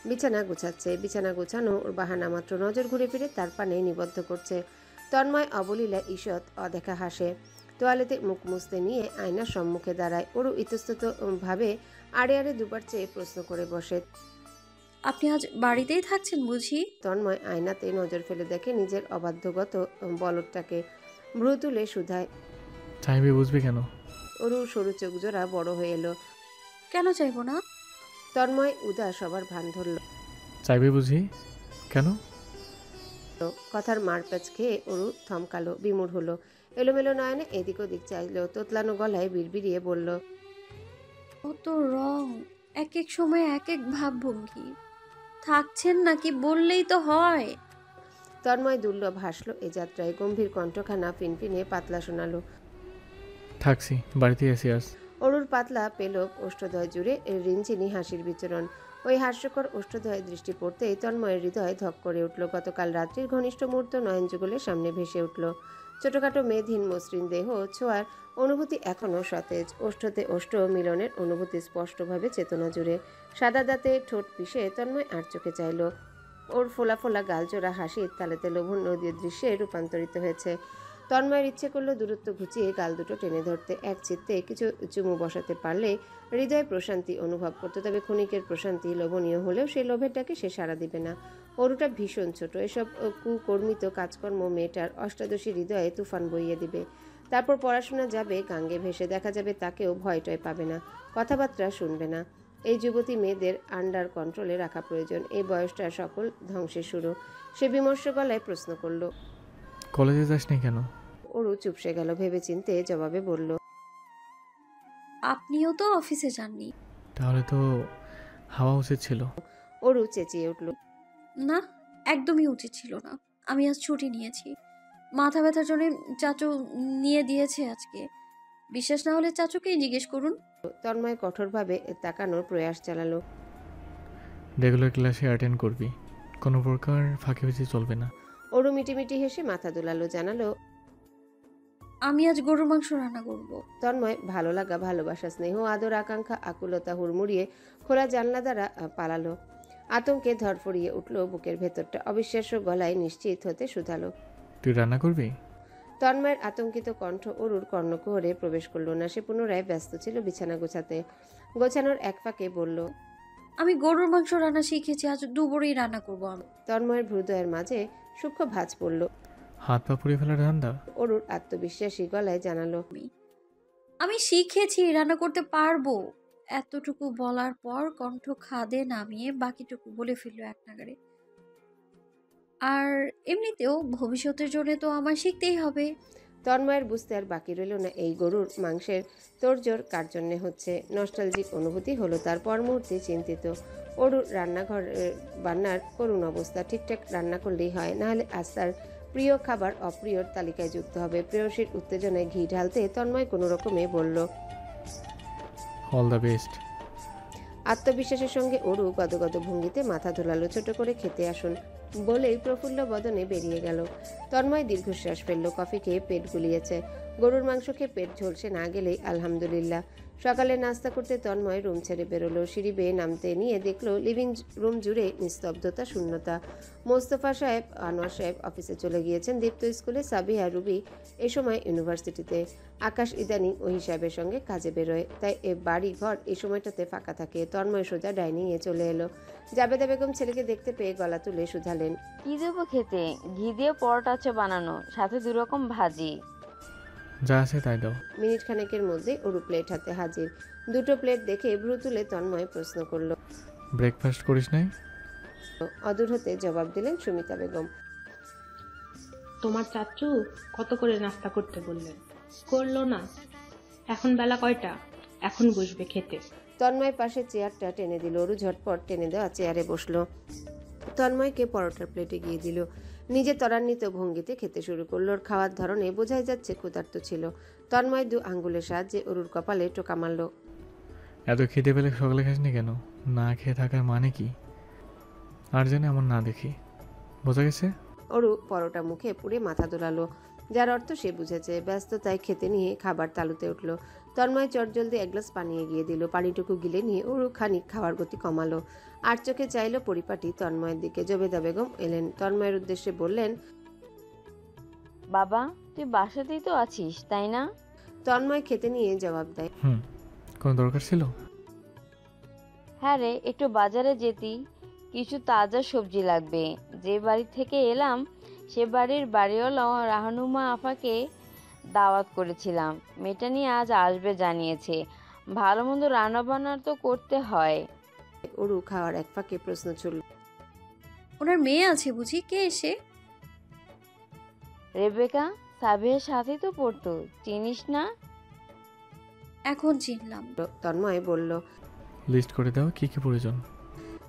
S2: বিছানা গুছাচ্ছে। বিছানা গোছানো ওর বাহানা মাত্র। নজর ঘুরে ফিরে তার পানে নিবদ্ধ করছে। তন্ময় অবলীলা ঈষৎ অদেখা হাসে। তোয়ালেতে মুখ মুছতে নিয়ে আয়নার সম্মুখে দাঁড়ায়। ওরও ইতস্তত ভাবে আড়ে আড়ে দুবার চেয়ে প্রশ্ন করে বসে।
S1: আপনি আজ বাড়িতেই থাকছেন বুঝি?
S2: তন্ময় আয়নাতে নজর ফেলে দেখে নিজের অবাধ্যগত বলদটাকে। ভ্রু তুলে শুধায়।
S3: চাইবে বুঝবি কেন?
S2: ওরু সরু চোখ জোড়া বড় হয়ে এলো।
S1: কেন চাইবো না?
S2: তন্ময় উদাস সবার ভান ধরল।
S3: চাইবে বুঝি কেন?
S2: কথার মারপ্যাচ খেয়ে ওরু থমকালো, বিমূঢ় হলো। এলোমেলো নয়নে এদিক ওদিক চাইলো। তোতলানো গলায় বিড়বিড়িয়ে বলল।
S1: কত রং, এক এক সময় এক এক ভাবভঙ্গি। থাকছেন নাকি বললেই তো হয়।
S2: তন্ময় দুর্লভ হাসলো এ যাত্রায়। গম্ভীর কণ্ঠখানা ফিনফিনে পাতলা শোনালো।
S3: থাকছি, বাড়িতেই আছি আজ।
S2: অরুর পাতলা পেলব ওষ্ঠদয় জুড়ে রিনচিনি হাসির বিচরণ। ওই হাস্যকর ওষ্ঠদয় দৃষ্টি পড়তেই তন্ময়ের হৃদয় ধক করে উঠল। গতকাল রাত্রির ঘনিষ্ঠ মুহূর্ত নয়ন যুগলের সামনে ভেসে উঠল। ছোটখাটো মেদহীন মসৃণ দেহ ছোঁয়ার অনুভূতি এখনও সতেজ। ওষ্ঠতে ওষ্ঠ মিলনের অনুভূতি স্পষ্টভাবে চেতনা জুড়ে। সাদা দাঁতে ঠোঁট পিষে তন্ময় আর চোখে চাইল। ওর ফোলা ফোলা গালজোড়া হাসির তালেতে লোভন নদীর দৃশ্যে রূপান্তরিত হয়েছে। তন্ময়ের ইচ্ছে করলো দূরত্ব ঘুচিয়ে গাল দুটো টেনে ধরতে। এক চিত্তে কিছু চুমু বসাতে পারলে হৃদয় প্রশান্তি অনুভব করতো। তবে ক্ষণিকের প্রশান্তি লোভনীয় হলেও সেই লোভের ডাকে সে সাড়া দিবে না। অরুটা ভীষণ ছোট। এসব কুকর্মিত কাজকর্ম মেয়েটার অষ্টাদশী হৃদয়ে তুফান বইয়ে দিবে। তারপর পড়াশোনা যাবে গাঙ্গে ভেসে। দেখা যাবে তাকেও ভয় টয় পাবে না, কথাবার্তা শুনবে না। এই যুবতী মেয়েদের আন্ডার কন্ট্রোলে রাখা প্রয়োজন। এই বয়সটা সকল ধ্বংসের শুরু। সে বিমর্ষ গলায় প্রশ্ন করল।
S3: কলেজে যাসনি কেন?
S2: অরু চুপসে গেল। ভেবেচিন্তে জবাবে বলল।
S1: আপনিও তো অফিসে যাননি।
S3: তাহলে তো হাওয়া উচিত ছিল।
S2: অরু চেঁচিয়ে উঠল।
S1: না, একদমই উচিত ছিল না। আমি আজ ছুটি নিয়েছি। মাথা ব্যথার জন্য চাচু নিয়ে দিয়েছে আজকে। বিশ্বাস না হলে চাচুকেই জিজ্ঞেস করুন।
S2: তন্ময় কঠোরভাবে তাকানোর প্রয়াস চালালো।
S3: রেগুলার ক্লাসে অ্যাটেন্ড করবি, কোনো প্রকার ফাঁকিবাজি চলবে না।
S2: অরু মিটিমিটি হেসে মাথা দুলালো, জানালো।
S1: আমি আজ গরুর মাংস রান্না করব।
S2: তন্ময় ভালো লাগা, ভালোবাসা, স্নেহ, আদর, আকাঙ্ক্ষা, আকুলতা হুড়মুড়িয়ে খোলা জানলা দ্বারা পালালো। আতঙ্কে ধরফড়িয়ে উঠল বুকের ভেতরটা। অবিশ্বাস্য গলায় নিশ্চিত হতে শুধালো।
S3: তুই রান্না করবি?
S2: তন্ময়ের আতঙ্কিত কণ্ঠ অরুর কর্ণকুহরে প্রবেশ করল না। সে পুনরায় ব্যস্ত ছিল বিছানা গোছাতে। গোছানোর এক ফাঁকে বলল।
S1: আমি গরুর মাংস রান্না শিখেছি, আজ দুপুরেই রান্না করব আমি।
S2: তন্ময়ের হৃদয়ের মাঝে সূক্ষ্ম ভাঁজ পড়ল।
S3: হাত পা পুড়িয়ে ফেলার ধান্দা?
S2: অরুর আত্মবিশ্বাসী গলায় জানালো।
S1: আমি শিখেছি, রান্না করতে পারবো। এতটুকু বলার পর কণ্ঠ খাদে নামিয়ে বাকিটুকু বলে ফেললো এক নাগাড়ে। আর এমনিতেও ভবিষ্যতের জন্য তো আমার শিখতেই হবে।
S2: তন্ময়ের বুঝতে আর বাকি রইল না এই গরুর মাংসের তোড়জোড় কার জন্যে হচ্ছে। নস্টালজিক অনুভূতি হলো তার। পর মুহূর্তে চিন্তিত। অরুর রান্নাঘর বান্নার করুণ অবস্থা। ঠিকঠাক রান্না করলেই হয়, নাহলে আজ তার প্রিয় খাবার অপ্রিয়র তালিকায় যুক্ত হবে। প্রেয়সীর উত্তেজনায় ঘি ঢালতে তন্ময় কোনো রকমে বলল।
S3: All the best.
S2: আত্মবিশ্বাসের সঙ্গে অরু গদগদ ভঙ্গিতে মাথা ধোলালো। ছোট করে খেতে আসুন বলেই প্রফুল্ল বদনে বেরিয়ে গেল। তন্ময় দীর্ঘশ্বাস ফেলল। কফি খেয়ে পেট গুলিয়েছে। গরুর মাংস খেয়ে পেট ঝলসে না গেলেই আলহামদুলিল্লাহ। সকালে নাস্তা করতে তন্ময় রুম ছেড়ে বেরোলো। সিঁড়ি বেয়ে নামতে নিয়ে দেখলো লিভিং রুম জুড়ে নিস্তব্ধতা, শূন্যতা। মোস্তফা সাহেব, আনোয়ার সাহেব অফিসে চলে গিয়েছেন। দীপ্ত স্কুলে, সাবিহা, রুবি এ সময় ইউনিভার্সিটিতে। আকাশ ইদানিং ওহি সাহেবের সঙ্গে কাজে বেরোয়, তাই এ বাড়ি ঘর এই সময়টাতে ফাঁকা থাকে। তন্ময় সোজা ডাইনিংয়ে চলে এলো। জাবেদা বেগম ছেলেকে দেখতে পেয়ে গলা তুলে শুধালেন।
S7: কি দেবো খেতে? ঘি দিয়ে পরোটা আছে বানানো, সাথে 2 রকম ভাজি।
S3: যা আছে তাই দাও।
S2: মিনিট খানেকের মধ্যে অরু প্লেট হাতে হাজির। দুটো প্লেট দেখে ভ্রু তুলে তন্ময় প্রশ্ন করল।
S3: ব্রেকফাস্ট করিস নাই?
S2: অদূর হতে জবাব দিলেন সুমিতা বেগম।
S8: তোমার চাচু কত করে নাস্তা করতে বললেন, করলো না। এখন বেলা কয়টা? এখন বসবে খেতে।
S2: তন্ময় পাশে চেয়ারটা টেনে দিল। অরু ঝটপট টেনে দেওয়া চেয়ারে বসলো। তন্ময়কে পরোটার প্লেটে গিয়ে দিল। নিজে ত্বরান্বিত ভঙ্গিতে খেতে শুরু করলো। ওর খাওয়ার ধরনে বোঝাই যাচ্ছে ক্ষুধার্ত ছিল। তন্ময় 2 আঙ্গুলের সাহায্যে অরুর কপালে টোকা মারল।
S3: এত খেতে পেলে সকালে খাসনি কেন? না খেয়ে থাকার মানে কি? আর যেন এমন না দেখি। বোঝা গেছে?
S2: অরু পরোটা মুখে পুড়ে মাথা দোলালো, যার অর্থ সে বুঝেছে। ব্যস্ততায় খেতে নিয়ে খাবার তালুতে উঠল। তন্ময় চটজলদি 1 গ্লাস পানি এগিয়ে দিল। পানিটুকু গিলে নিয়ে অরু খানিক খাওয়ার গতি কমালো। আর চোখে চাইল পরিপাটি তন্ময়ের দিকে। জবেদা বেগম এলেন, তন্ময়ের উদ্দেশ্যে বললেন,
S7: বাবা তুই বাসাতেই তো আছিস তাই না?
S2: তন্ময় খেতে নিয়ে জবাব দেয়,
S3: কোনো দরকার ছিল?
S7: হ্যাঁ রে, একটু বাজারে যেতি, কিছু তাজা সবজি লাগবে। যে বাড়ি থেকে এলাম সে বাড়ির বাড়িওয়ালা রাহানুমা আপাকে দাওয়াত করেছিলাম, মেয়েটা নিয়ে আজ আসবে জানিয়েছে। ভালো মন্দ রান্নাবান্না তো করতে হয়।
S2: অরু খাওয়ার এক ফাঁকে প্রশ্ন ছুড়ল,
S1: ওনার মেয়ে আছে বুঝি? কে এসে?
S7: রেবেকা সাবিয়ার সাথেই তো পড়তো, চিনিস না?
S1: এখন চিনলাম।
S2: তন্ময় বলল।
S3: লিস্ট করে দাও কি কি প্রয়োজন।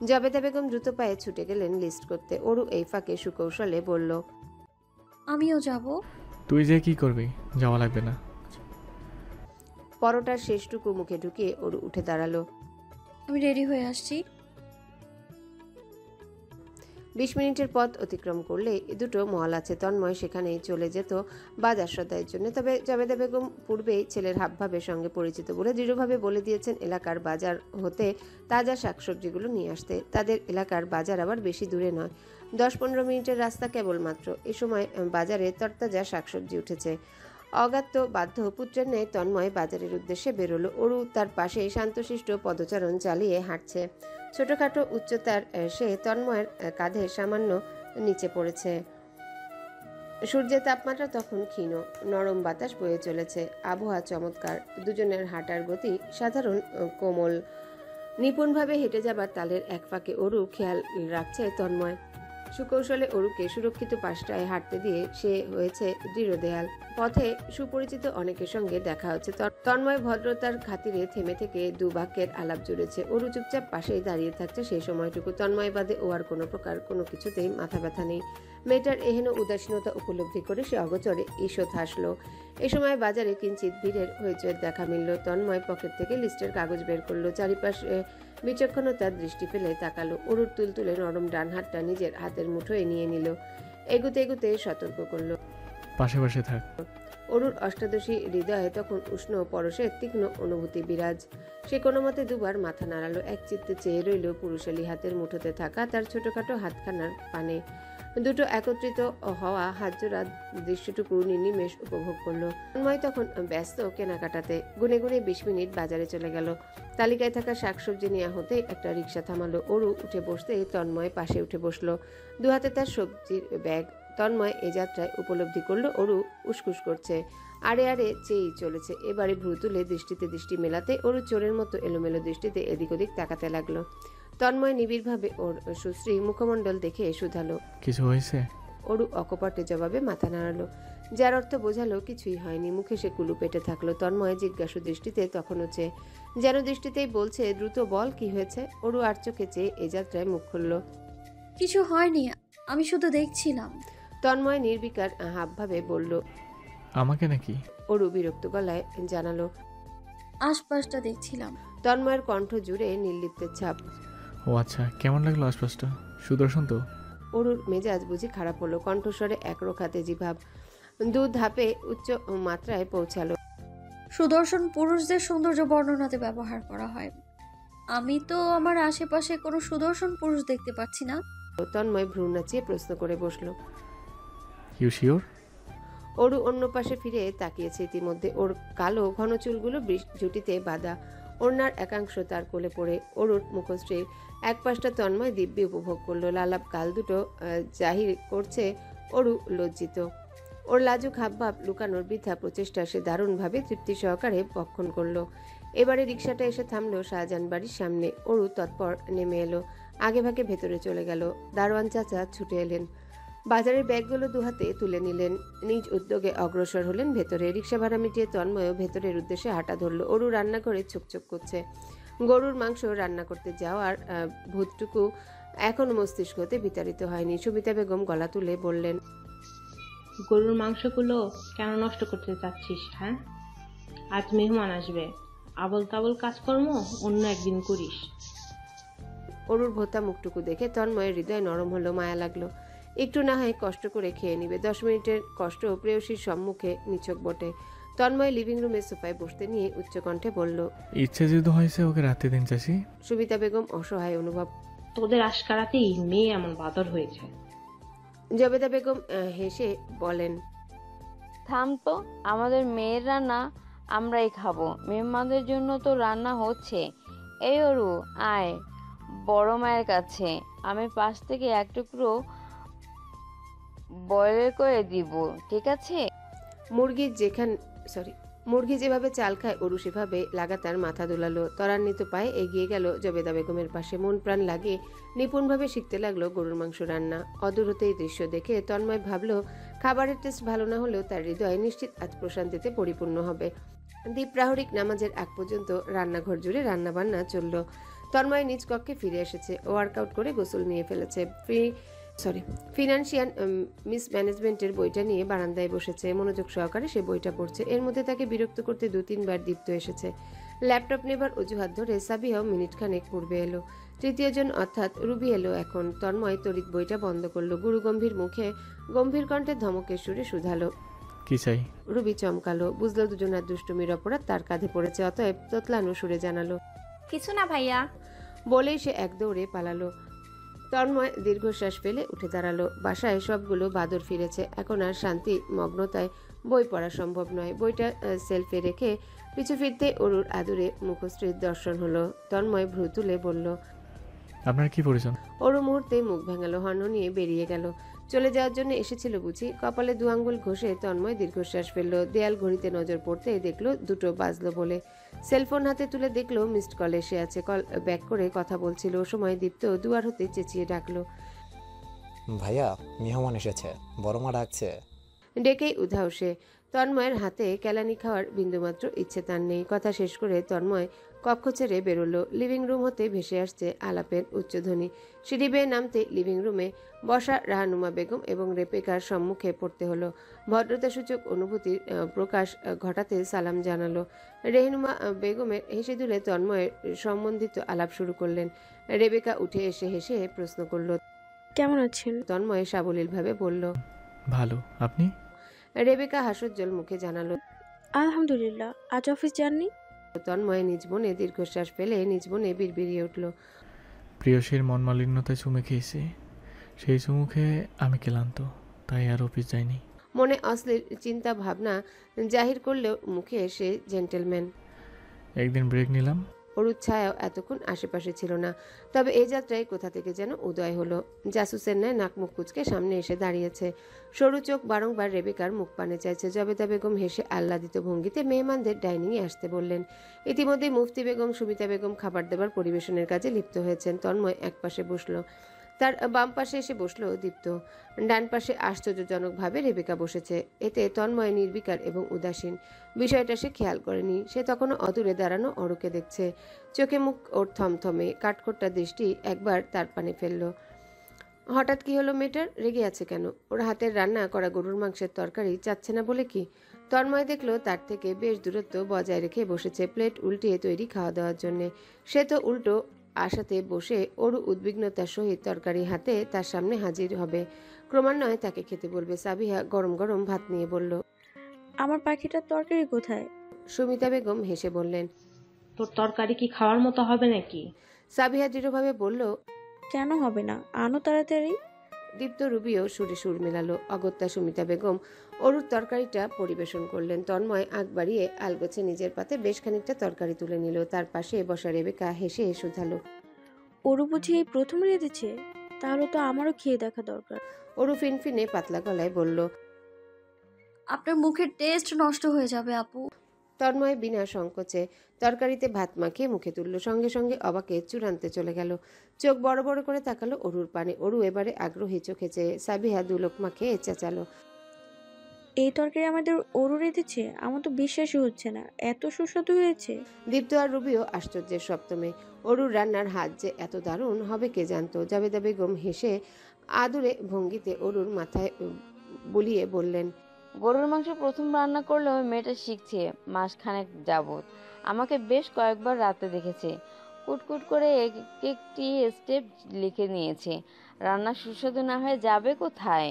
S2: জবেদা বেগম দ্রুত পায়ে ছুটে গেলেন লিস্ট করতে। অরু এই ফাঁকে সুকৌশলে বলল,
S1: আমিও যাব।
S3: তুই যে কি করবি, যাওয়া লাগবে না।
S2: পরোটার শেষটুকু মুখে ঢুকিয়ে অরু উঠে দাঁড়ালো।
S1: আমি রেডি হয়ে আসছি।
S2: 20 মিনিটের পথ অতিক্রম করলে দুটো মল আছে। তন্ময় সেখানেই চলে যেত বাজার সদাইয়ের জন্য। তবে জবেদা বেগম পূর্বেই ছেলের হাবভাবের সঙ্গে পরিচিত বলে দৃঢ়ভাবে বলে দিয়েছেন এলাকার বাজার হতে তাজা শাকসবজিগুলো নিয়ে আসতে। তাদের এলাকার বাজার আবার বেশি দূরে নয়, 10-15 মিনিটের রাস্তা কেবলমাত্র। এ সময় বাজারে তরতাজা শাকসবজি উঠেছে। অগাত্য বাধ্য পুত্রের ন্যায় তন্ময় বাজারের উদ্দেশ্যে বেরোলো। অরু তার পাশে শান্তশিষ্ট পদচারণ চালিয়ে হাঁটছে। ছোটখাটো উচ্চতার সে তন্ময়ের কাঁধে সামান্য নিচে পড়েছে। সূর্যের তাপমাত্রা তখন ক্ষীণ, নরম বাতাস বয়ে চলেছে, আবহাওয়া চমৎকার। দুজনের হাঁটার গতি সাধারণ কোমল। নিপুণভাবে হেঁটে যাবার তালের এক ফাঁকে অরু খেয়াল রাখছে তন্ময়। সুকৌশলে অরুকে সুরক্ষিত পাশটায় হাঁটতে দিয়ে সে হয়েছে দৃঢ়দেয়াল। পথে সুপরিচিত অনেকের সঙ্গে দেখা হচ্ছে। তন্ময় ভদ্রতার খাতিরে থেমে থেকে দু বাক্যের আলাপ জুড়েছে। অরু চুপচাপ পাশেই দাঁড়িয়ে থাকছে সেই সময়টুকু। তন্ময় বাদে ও আর কোনো প্রকার কোনো কিছুতেই মাথা ব্যথা নেই। মেয়েটার এহেন উদাসীনতা উপলব্ধি করে সে অগোচরে ঈষৎ হাসল। এ সময় বাজারে কিঞ্চিত ভিড়ের হইচয়ের দেখা মিলল। তন্ময় পকেট থেকে লিস্টের কাগজ বের করলো, চারিপাশে বিচক্ষণতার দৃষ্টি ফেলে তাকালো। অরুর তুলতুলে নরম ডান হাতটা নিজের হাতের মুঠোয় নিয়ে নিল। এগুতে এগুতে সতর্ক করলো,
S3: পাশে পাশে থাক।
S2: অরুর অষ্টাদশী হৃদয়ে তখন উষ্ণ পরশের তীক্ষ্ণ অনুভূতি বিরাজ। সে কোনো মতে দুবার মাথা নাড়ালো, এক চিত্তে চেয়ে রইল পুরুষালী হাতের মুঠোতে থাকা তার ছোটখাটো হাতখানার পানে। দুটো একত্রিত হওয়া হাতজোড়া দৃশ্যটুকু নির্নিমেষ উপভোগ করলো। তন্ময় তখন ব্যস্ত কেনাকাটাতে। গুনে গুনে 20 মিনিট বাজারে চলে গেল। তালিকায় থাকা শাকসবজি নেওয়া হতে একটা রিক্সা থামালো। অরু উঠে বসতে তন্ময় পাশে উঠে বসলো, দু হাতে তার সবজির ব্যাগ। তন্ময় এ যাত্রায় উপলব্ধি করলো অরু উসকুস করছে, আড়ে আড়ে চেয়েই চলেছে। এবারে ভ্রু তুলে দৃষ্টিতে দৃষ্টি মেলাতে অরু চোরের মতো এলোমেলো দৃষ্টিতে এদিক ওদিক তাকাতে লাগলো। তন্ময় নিবিড়ভাবে ওর সুশ্রী মুখমণ্ডল দেখে শুধালো,
S3: কিছু হয়েছে?
S2: অরু অকপটে জবাবে মাথা নাড়ালো, যার অর্থ বোঝালো কিছুই হয়নি। মুখে সে কুলু পেটে থাকলো। তন্ময় জিজ্ঞাসু দৃষ্টিতে তখনও চেয়ে, যেন দৃষ্টিতেই বলছে দ্রুত বল কি হয়েছে। অরু আর চোখে চেয়ে এ যাত্রায় মুখ খুলল,
S1: কিছু হয়নি, আমি শুধু দেখছিলাম।
S2: তন্ময় নির্বিকার হাবভাবে বলল,
S3: আমাকে নাকি?
S2: অরু বিরক্ত গলায় জানালো,
S1: আশপাশটা দেখছিলাম।
S2: তন্ময়ের কণ্ঠ জুড়ে নির্লিপ্তের ছাপ।
S3: ও আচ্ছা, কেমন লাগলো আশপাশটা? সুদর্শন তো?
S2: অরুর মেজাজ বুঝি খারাপ হলো, কণ্ঠস্বরে একরোখা তেজি ভাব। দু ধাপে উচ্চ মাত্রায় পৌঁছালো।
S1: সুদর্শন পুরুষদের সৌন্দর্য বর্ণনাতে ব্যবহার করা হয়। আমি তো আমার আশেপাশে কোনো সুদর্শন পুরুষ দেখতে পাচ্ছি না।
S2: তন্ময় ভ্রু নাচিয়ে প্রশ্ন করে বসলো।
S3: You sure?
S2: অরু অন্য পাশে ফিরে তাকিয়েছে ইতিমধ্যে। ওর কালো ঘন চুলগুলো জুটিতে বাঁধা, ওড়নার একাংশ তার কোলে পড়ে। অরুর মুখশ্রীর এক পাশটা তন্ময় দিব্যি উপভোগ করলো। লালাপ গাল দুটো জাহির করছে অরু লজ্জিত। ওর লাজুক হাবভাব লুকানোর বৃথা প্রচেষ্টা সে দারুণভাবে তৃপ্তি সহকারে ভক্ষণ করলো। এবারে রিক্সাটা এসে থামলো শাহজাহান বাড়ির সামনে। অরু তৎপর নেমে এলো, আগে ভাগে ভেতরে চলে গেল। দারোয়ান চাচা ছুটে এলেন, বাজারের ব্যাগগুলো দুহাতে তুলে নিলেন, নিজ উদ্যোগে অগ্রসর হলেন ভেতরে। রিক্সা ভাড়া মিটিয়ে তন্ময়ও ভেতরের উদ্দেশ্যে হাঁটা ধরল। অরু রান্না করে চুকচুক করছে। গরুর মাংস রান্না করতে যাওয়ার ভূতটুকু এখনো মস্তিষ্কতে বিতাড়িত হয়নি। সুমিতা বেগম গলা তুলে বললেন,
S8: গরুর মাংসগুলো কেন নষ্ট করতে চাচ্ছিস? হ্যাঁ, আজ মেহমান আসবে, আবল তাবল কাজকর্ম অন্য একদিন করিস।
S2: অরুর ভোতা মুখটুকু দেখে তন্ময়ের হৃদয় নরম হলো, মায়া লাগলো। একটু না হয় কষ্ট করে খেয়ে নিবে, 10 মিনিটের কষ্ট প্রেয়সীর সম্মুখে নিছক বটে। তন্ময় লিভিং রুমের সোফায় বসতে নিয়ে উচ্চকণ্ঠে বলল,
S3: ইচ্ছে যেহেতু হয়েছে ওকে রাতে দিন চাষি।
S2: সুমিতা বেগম অসহায় অনুভব
S8: তোদের আশকারাতেই মেয়ে এমন বাদর হয়েছে।
S2: জবেদা বেগম হেসে বলেন,
S7: থাম তো, আমাদের মেয়ের রান্না আমরাই খাবো, মেহমানদের জন্য তো রান্না হচ্ছে। এই অরু, আয় বড় মায়ের কাছে, আমি পাশ থেকে এক টুকরো বয়েল করে দিব, ঠিক আছে?
S2: মুরগি যেভাবে চাল খায় অরু সেভাবে লাগাতার মাথা দোলালো। ত্বরান্বিত পায়ে এগিয়ে গেল জবেদা বেগমের পাশে, মন প্রাণ লাগিয়ে নিপুণভাবে শিখতে লাগলো গরুর মাংস রান্না। অদূরতে এই দৃশ্য দেখে তন্ময় ভাবলো, খাবারের টেস্ট ভালো না হলেও তার হৃদয় নিশ্চিত আজ প্রশান্তিতে পরিপূর্ণ হবে। দ্বীপ্রাহরিক নামাজের আগ পর্যন্ত রান্নাঘর জুড়ে রান্নাবান্না চলল। তন্ময় নিজ কক্ষে ফিরে এসেছে, ওয়ার্কআউট করে গোসল নিয়ে ফেলেছে। ফিনান্সিয়াল মিসম্যানেজমেন্টের বইটা নিয়ে বারান্দায় বসেছে, মনোযোগ সহকারে সে বইটা পড়ছে। এর মধ্যে তাকে বিরক্ত করতে 2-3 বার দীপ্ত এসেছে। ল্যাপটপ নেবার অজুহাত ধরে সাবিহাও মিনিটখানেক পূর্বে এলো। তৃতীয় জন অর্থাৎ রুবি এলো এখন। তন্ময় তড়িৎ বইটা বন্ধ করলো। গুরুগম্ভীর মুখে গম্ভীর কণ্ঠে ধমকের সুরে শুধালো।
S3: কি চাই?
S2: রুবি চমকালো, বুঝলো দুজনার দুষ্টুমির অপরাধ তার কাঁধে পড়েছে, অতএব তোতলানো সুরে জানালো,
S9: কিছু না ভাইয়া।
S2: বলেই সে এক দৌড়ে পালালো। তন্ময় দীর্ঘশ্বাস ফেলে উঠে দাঁড়ালো। বাসায় সবগুলো বাদর ফিরেছে, এখন আর শান্তি মগ্নতায় বই পড়া সম্ভব নয়। বইটা সেলফে রেখে পিছু ফিরতে অরুর আদুরে মুখশ্রীর দর্শন হলো। তন্ময় ভ্রু তুলে বলল,
S3: আপনার কি পরিচয়?
S2: অরু মুহূর্তে মুখ ভেঙালো, হর্ন নিয়ে বেরিয়ে গেল। চলে যাওয়ার জন্য এসেছিল বুঝি? কপালে 2 আঙ্গুল ঘষে তন্ময় দীর্ঘশ্বাস ফেলল। দেয়াল ঘড়িতে নজর পড়তে দেখলো 2টো বাজলো বলে। সেলফোন হাতে তুলে দেখলো মিসড কল এসে আছে। কল ব্যাক করে কথা বলছিল। ও সময় দীপ্ত দুয়ার হতে চেঁচিয়ে ডাকলো,
S5: ভাইয়া, মেহমান এসেছে, বড় মা ডাকছে।
S2: ডেকেই উধাও সে। তন্ময়ের হাতে কেলানি খাওয়ার বিন্দুমাত্র ইচ্ছে তার নেই। কথা শেষ করে তন্ময় কক্ষ ছেড়ে বেরোলো। লিভিং রুম হতে ভেসে আসছে আলাপের উচ্চধ্বনি। সিঁড়ি বেয়ে নামতে লিভিং রুমে বসা রাহানুমা বেগম এবং রেবেকার সম্মুখে পড়তে হলো। ভদ্রতাসূচক অনুভূতির প্রকাশ ঘটাতে সালাম জানালো। রেহনুমা বেগমের হেসে দুলে তন্ময়ের সম্বন্ধিত আলাপ শুরু করলেন। রেবেকা উঠে এসে হেসে প্রশ্ন করল।
S1: কেমন আছেন?
S2: তন্ময় সাবলীলভাবে বলল,
S3: ভালো, আপনি?
S2: রেবেকা হাস্যোজ্জ্বল মুখে জানালো,
S1: আলহামদুলিল্লাহ। আজ অফিস যাননি?
S2: তন্ময় নিজ মনে দীর্ঘশ্বাস ফেলে নিজ মনে বিড়বিড়িয়ে উঠল,
S3: প্রিয়সীর মন মালিন্যতায় চুমে খেয়েছি, সেই চুমুখে আমি ক্লান্ত, তাই আর অফিস যাইনি।
S2: মনে অশ্লীল চিন্তা ভাবনা জাহির করলেও মুখে এসে জেন্টেলম্যান।
S3: একদিন ব্রেক নিলাম।
S2: অরুর ছায়াও এতক্ষণ আশেপাশে ছিল না। তবে এই যাত্রায় কোথা থেকে যেন উদয় হলো। জাসুসের ন্যায় নাক মুখ কুচকে সামনে এসে দাঁড়িয়েছে। সরু চোখ বারংবার রেবেকার মুখ পানে চাইছে। জবেদা বেগম হেসে আহ্লাদিত ভঙ্গিতে মেহমানদের ডাইনিংয়ে আসতে বললেন। ইতিমধ্যে মুফতি বেগম, সুমিতা বেগম খাবার দেবার পরিবেশনের কাজে লিপ্ত হয়েছেন। তন্ময় একপাশে বসলো, তার বাম পাশে এসে বসলো দীপ্ত। ডান পাশে আশ্চর্যজনকভাবে রেবেকা বসেছে। এতে তন্ময় নির্বিকার এবং উদাসীন। বিষয়টা সে খেয়াল করেনি। সে তখনও অদূরে দাঁড়ানো অরুকে দেখছে। চোখে মুখ ওর থমথমে, কাঠখোট্টা দৃষ্টি একবার তার পানে ফেলল। হঠাৎ কি হলো মেয়েটার? রেগে আছে কেন? ওর হাতের রান্না করা গরুর মাংসের তরকারি চাচ্ছে না বলে কি? তন্ময় দেখলো তার থেকে বেশ দূরত্ব বজায় রেখে বসেছে, প্লেট উল্টিয়ে তৈরি খাওয়া দাওয়ার জন্যে। সে তো উল্টো আশাতে বসে অরু উদ্বিগ্নতার সহিত তরকারি হাতে তার সামনে হাজির হবে, ক্রমান্বয়ে তাকে খেতে বলবে। সাবিহা গরম গরম ভাত নিয়ে বলল,
S1: আমার পাখিটার তরকারি কোথায়?
S2: সুমিতা বেগম হেসে বললেন,
S8: তোর তরকারি কি খাওয়ার মতো হবে নাকি?
S2: সাবিহা দৃঢ়ভাবে বলল,
S1: কেন হবে না, আনো তাড়াতাড়ি।
S2: দীপ্ত রুবিও সুরে সুর মেলালো। অগত্যা সুমিতা বেগম অরুর তরকারিটা পরিবেশন করলেন। তন্ময় আগ বাড়িয়ে আলগোছে নিজের পাতে বেশ খানিকটা তরকারি তুলে নিল। তার পাশে বসা রেবেকা হেসে শুধালো,
S1: ওরু বুঝি এই প্রথম রেঁধেছে? তাহলে তো আমারও খেয়ে দেখা দরকার।
S2: অরু ফিনফিনে পাতলা গলায় বলল,
S9: আপনার মুখের টেস্ট নষ্ট হয়ে যাবে আপু।
S2: তন্ময় বিনা সংকোচে তরকারিতে ভাত মাখিয়ে মুখে তুলল। সঙ্গে সঙ্গে অবাকে চূড়ান্তে চলে গেল। চোখ বড় বড় করে তাকালো অরুর পানে। অরু এবারে আগ্রহী চোখে চেয়ে সাবিহা দুলোকমা খেয়ে চেঁচালো,
S1: এই তরকারি আমাদের ওরু রেঁধেছে? আমার তো বিশ্বাসই হচ্ছে না, এত সুস্বাদু হয়েছে।
S2: দীপ্ত আর রুবিও আশ্চর্যের সপ্তমে। অরুর রান্নার হাত যে এত দারুণ হবে কে জানতো। জাবেদা বেগম হেসে আদুরে ভঙ্গিতে অরুর মাথায় বুলিয়ে বললেন,
S7: গরুর মাংস প্রথম রান্না করলেও মেয়েটা শিখছে মাসখানেক যাবৎ। আমাকে বেশ কয়েকবার রাতে দেখেছে, কুটকুট করে এক একটি স্টেপ লিখে নিয়েছে। রান্না সুস্বাদু না হয়ে যাবে কোথায়?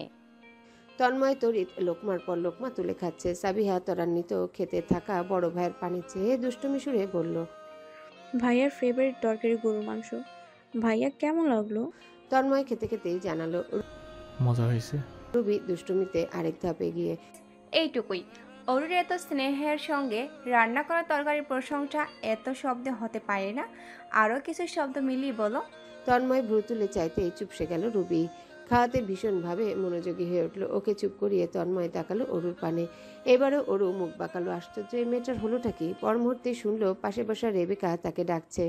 S2: তন্ময় তড়িৎ লোকমার পর লোকমা তুলে খাচ্ছে। সাবিহা ত্বরান্বিত খেতে থাকা বড় ভাইয়ের পানি চেয়ে দুষ্টুমি সুরে বলল,
S1: ভাইয়ার ফেভারিট তরকারি গরুর মাংস। ভাইয়া কেমন লাগলো?
S2: তন্ময় খেতে খেতেই জানালো।
S3: মজা হয়েছে।
S2: রুবি দুষ্টুমিতে আরেক ধাপ এগিয়ে।
S10: এইটুকুই। অরুর এত স্নেহের সঙ্গে রান্না করা তরকারির প্রশংসা এত শব্দে হতে পারে না। আরও কিছু শব্দ মিলিয়ে বলো।
S2: তন্ময় ভ্রু তুলে চাইতেই চুপসে গেল রুবি। খাওয়াতে ভীষণভাবে মনোযোগী হয়ে উঠল। ওকে চুপ করিয়ে তন্ময় তাকালো অরুর পানে। এবারও অরু মুখ বাঁকালো। আশ্চর্য, এই মেয়েটার হলোটা কি? পর মুহূর্তে শুনল পাশে বসা রেবেকা তাকে ডাকছে।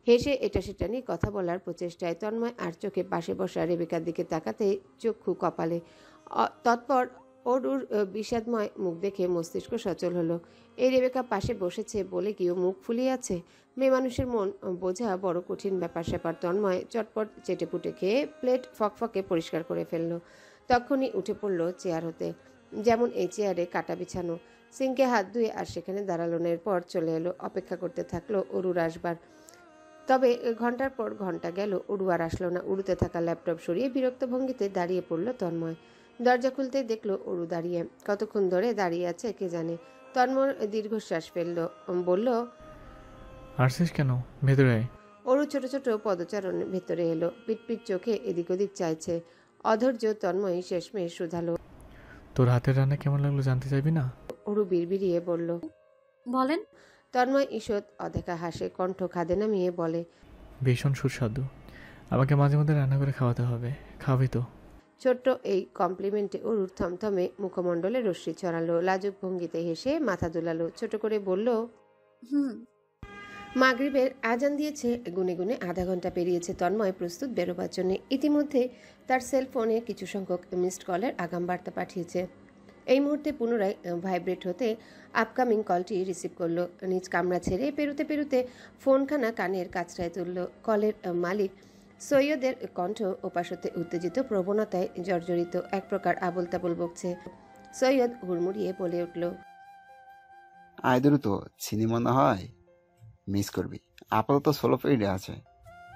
S2: হেসে এটা সেটা নিয়ে কথা বলার প্রচেষ্টায় তন্ময় আর চোখে পাশে বসা রেবেকার দিকে তাকাতে চক্ষু কপালে। তৎপর অরুর বিষাদময় মুখ দেখে মস্তিষ্ক সচল হলো। এই রেবেকা পাশে বসেছে বলে কি ও মুখ ফুলিয়ে আছে? মেয়ে মানুষের মন বোঝা বড় কঠিন ব্যাপার স্যাপার। তন্ময় চটপট চেটেপুটে খেয়ে প্লেট ফকফকে পরিষ্কার করে ফেললো। তখনই উঠে পড়ল চেয়ার হতে। যেমন এই চেয়ারে কাটা বিছানো। সিঙ্কে হাত ধুয়ে আর সেখানে দাঁড়ালো না। এরপর চলে এলো। অপেক্ষা করতে থাকলো অরুর আসবার। তবে ঘন্টার পর ঘন্টা গেল, অরু আর আসলো না। উড়ুতে থাকা ল্যাপটপ সরিয়ে বিরক্ত ভঙ্গিতে দাঁড়িয়ে পড়ল তন্ময়। দরজা খুলতে দেখলো অরু দাঁড়িয়ে। কতক্ষণ ধরে দাঁড়িয়ে আছে কে জানে। তন্ময় দীর্ঘশ্বাস ফেললো, বলল,
S3: আসছিস কেন? ভেতরে আয়।
S2: অরু ছোট ছোট পদচারণ ভেতরে এলো। পিটপিট চোখে এদিক ওদিক চাইছে। অধৈর্য তন্ময় শেষমেশ শুধালো।
S3: তোর হাতের রান্না কেমন লাগলো জানতে চাইবি না?
S2: অরু বিড়বিড়িয়ে বলল।
S9: বলেন।
S2: তন্ময় ঈষৎ অদেখা হাসে, কণ্ঠ খাদে নামিয়ে বলে,
S3: ভীষণ সুস্বাদু। আমাকে মাঝে মধ্যে রান্না করে খাওয়াতে হবে। খাওয়াবি তো?
S2: ছোট্ট এই কমপ্লিমেন্টে অরুর থমথমে মুখমণ্ডলে রশ্মি ছড়ালো। লাজুক ভঙ্গিতে হেসে মাথা দুলালো। ছোট করে বলল,
S9: হুম।
S2: মাগরিবের আজান দিয়েছে। গুনে গুনে আধা ঘন্টা পেরিয়েছে। তন্ময় প্রস্তুত বেরোবার জন্য। ইতিমধ্যে তার সেলফোনে কিছু সংখ্যক মিসড কলের আগাম বার্তা পাঠিয়েছে। এই মুহূর্তে পুনরায় ভাইব্রেট হতে আপকামিং কলটি রিসিভ করলো। নিজ কামরা ছেড়ে পেরুতে পেরুতে ফোনখানা কানের কাছড়ায় তুলল। কলের মালিক সৈয়দের কণ্ঠ ওপাশ হতে উত্তেজিত, প্রবণতায় জর্জরিত, এক প্রকার আবোল তাবোল বকছে। সৈয়দ হুড়মুড়িয়ে বলে উঠল,
S11: আয় দ্রুত, চিনি মনে হয় মিস করবি। আপাতত সোলো পেইডে আছে,